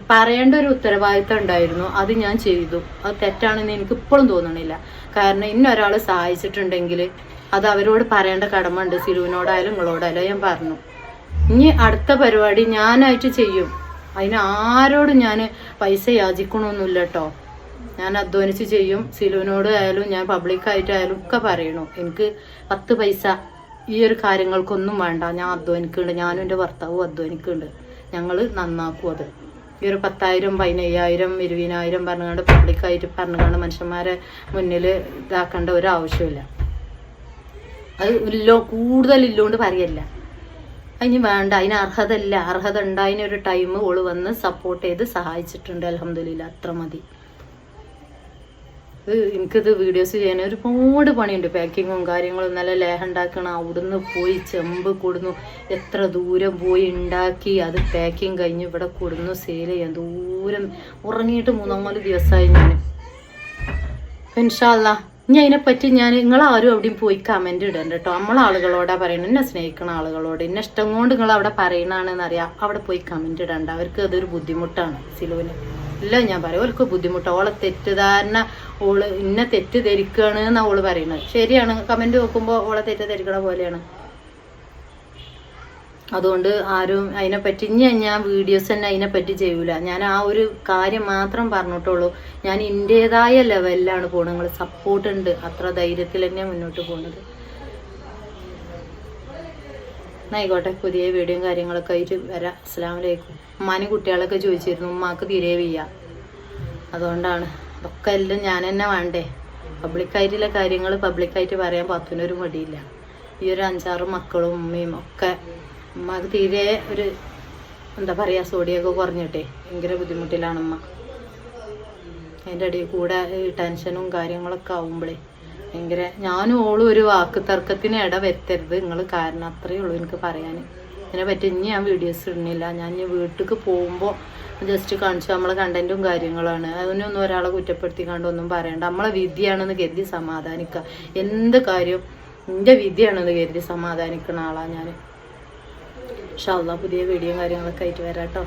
പറയേണ്ട ഒരു ഉത്തരവാദിത്തം ഉണ്ടായിരുന്നു, അത് ഞാൻ ചെയ്തു. അത് തെറ്റാണെന്ന് എനിക്ക് ഇപ്പോഴും തോന്നണില്ല. കാരണം ഇന്നൊരാൾ സഹായിച്ചിട്ടുണ്ടെങ്കിൽ അത് അവരോട് പറയേണ്ട കടമ ഉണ്ട്. സിലുവിനോടായാലും നിങ്ങളോടായാലും ഞാൻ പറഞ്ഞു. ഇനി അടുത്ത പരിപാടി ഞാനായിട്ട് ചെയ്യും. അതിന് ആരോടും ഞാൻ പൈസ യാചിക്കണമൊന്നുമില്ല കേട്ടോ. ഞാൻ അധ്വാനിച്ച് ചെയ്യും. സിലുവിനോട് ആയാലും ഞാൻ പബ്ലിക്കായിട്ടായാലും ഒക്കെ പറയണു. എനിക്ക് 10 പൈസ ഈ ഒരു കാര്യങ്ങൾക്കൊന്നും വേണ്ട. ഞാൻ അധ്വാനിക്കുന്നുണ്ട്, ഞാനും എൻ്റെ ഭർത്താവും അധ്വാനിക്കുന്നുണ്ട്. ഞങ്ങൾ നന്നാക്കും. അത് ഈ ഒരു 10,000 15,000 20,000 പറഞ്ഞുകൊണ്ട് പബ്ലിക്കായിട്ട് പറഞ്ഞുകൊണ്ട് മനുഷ്യന്മാരെ മുന്നിൽ ഇതാക്കേണ്ട ഒരു ആവശ്യമില്ല. അത് കൂടുതൽ ഇല്ലോണ്ട് പറയല്ല. അതിന് വേണ്ട, അതിന് അർഹത ഉണ്ട്. അതിനൊരു ടൈം ഓള് വന്ന് സപ്പോർട്ട് ചെയ്ത് സഹായിച്ചിട്ടുണ്ട്. അൽഹംദുലില്ലാ, അത്ര മതി. എനിക്കിത് വീഡിയോസ് ചെയ്യാൻ ഒരുപാട് പണിയുണ്ട്. പാക്കിങ്ങും കാര്യങ്ങളും. നല്ല ലേഹം ഉണ്ടാക്കണം, അവിടുന്ന് പോയി ചെമ്പ് കൊടുന്നു, എത്ര ദൂരം പോയി ഉണ്ടാക്കി അത് പാക്കിങ് കഴിഞ്ഞ് ഇവിടെ കൊടുന്നു സെയിൽ ചെയ്യാൻ. ദൂരം ഉറങ്ങിയിട്ട് 3-4 ദിവസമായി ഞാൻ. ഇൻഷാ അല്ലാ ഇനി അതിനെപ്പറ്റി നിങ്ങളാരും എവിടെയും പോയി കമൻറ്റ് ഇടണ്ട കേട്ടോ. നമ്മളാളുകളോടാ പറയണം, എന്നെ സ്നേഹിക്കുന്ന ആളുകളോട്, എന്നെ ഇഷ്ടം കൊണ്ട് നിങ്ങൾ അവിടെ പറയണതാണെന്നറിയാം. അവിടെ പോയി കമൻറ്റ് ഇടണ്ട. അവർക്ക് അതൊരു ബുദ്ധിമുട്ടാണ്. സിലുവിന് എല്ലാം ഞാൻ പറയും, അവർക്ക് ബുദ്ധിമുട്ടാണ്. ഓളെ തെറ്റിദ്ധാരണ, ഓള് ഇന്നെ തെറ്റിദ്ധരിക്കുകയാണ് എന്നാണ് ഓള് പറയുന്നത്. ശരിയാണ്, കമൻറ്റ് നോക്കുമ്പോൾ ഓളെ തെറ്റിദ്ധരിക്കണ പോലെയാണ്. അതുകൊണ്ട് ആരും അതിനെപ്പറ്റി ഞാൻ വീഡിയോസ് തന്നെ അതിനെപ്പറ്റി ചെയ്യൂല. ഞാൻ ആ ഒരു കാര്യം മാത്രം പറഞ്ഞിട്ടുള്ളൂ. ഞാൻ എൻ്റേതായ ലെവലിലാണ് പോകുന്നത്. നിങ്ങൾ സപ്പോർട്ട് ഉണ്ട്, അത്ര ധൈര്യത്തിൽ തന്നെ മുന്നോട്ട് പോകുന്നത്. ആയിക്കോട്ടെ, പുതിയ വീഡിയോയും കാര്യങ്ങളൊക്കെ ആയിട്ട് വരാം. അസ്സലാമു അലൈക്കും. ഉമ്മാനും കുട്ടികളൊക്കെ ചോദിച്ചിരുന്നു, ഉമ്മാക്ക് തീരെ വയ്യ, അതുകൊണ്ടാണ് അതൊക്കെ എല്ലാം ഞാൻ തന്നെ വേണ്ടേ. പബ്ലിക്കായിട്ടുള്ള കാര്യങ്ങൾ പബ്ലിക്കായിട്ട് പറയാൻ പാത്തുവിനൊരു മടിയില്ല. ഈ ഒരു 5-6 മക്കളും ഉമ്മയും ഒക്കെ, ഉമ്മക്ക് തീരെ ഒരു എന്താ പറയുക, സോഡിയൊക്കെ കുറഞ്ഞിട്ടേ ഭയങ്കര ബുദ്ധിമുട്ടിലാണ് ഉമ്മ. അതിൻ്റെ ഇടയിൽ കൂടെ ഈ ടെൻഷനും കാര്യങ്ങളൊക്കെ ആവുമ്പോഴേ ഭയങ്കര, ഞാനും ഓളും ഒരു വാക്ക് തർക്കത്തിന് ഇട വരുത്തരുത് നിങ്ങൾ കാരണം. അത്രയേ ഉള്ളൂ എനിക്ക് പറയാൻ. ഇതിനെ പറ്റി ഇനി ഞാൻ വീഡിയോസ് ഇടുന്നില്ല. ഞാൻ ഇനി വീട്ടിലേക്ക് പോകുമ്പോൾ ജസ്റ്റ് കാണിച്ചു നമ്മളെ കണ്ടൻറ്റും കാര്യങ്ങളാണ്. അതിനൊന്നും ഒരാളെ കുറ്റപ്പെടുത്തി കണ്ടൊന്നും പറയണ്ട. നമ്മളെ വിധിയാണെന്ന് കരുതി സമാധാനിക്കുക. എന്ത് കാര്യം എൻ്റെ വിധിയാണെന്ന് കരുതി സമാധാനിക്കുന്ന ആളാണ് ഞാൻ. ഇൻഷാ അല്ലാഹ് പുതിയ വീഡിയോയും കാര്യങ്ങളൊക്കെ ആയിട്ട് വരാം കേട്ടോ.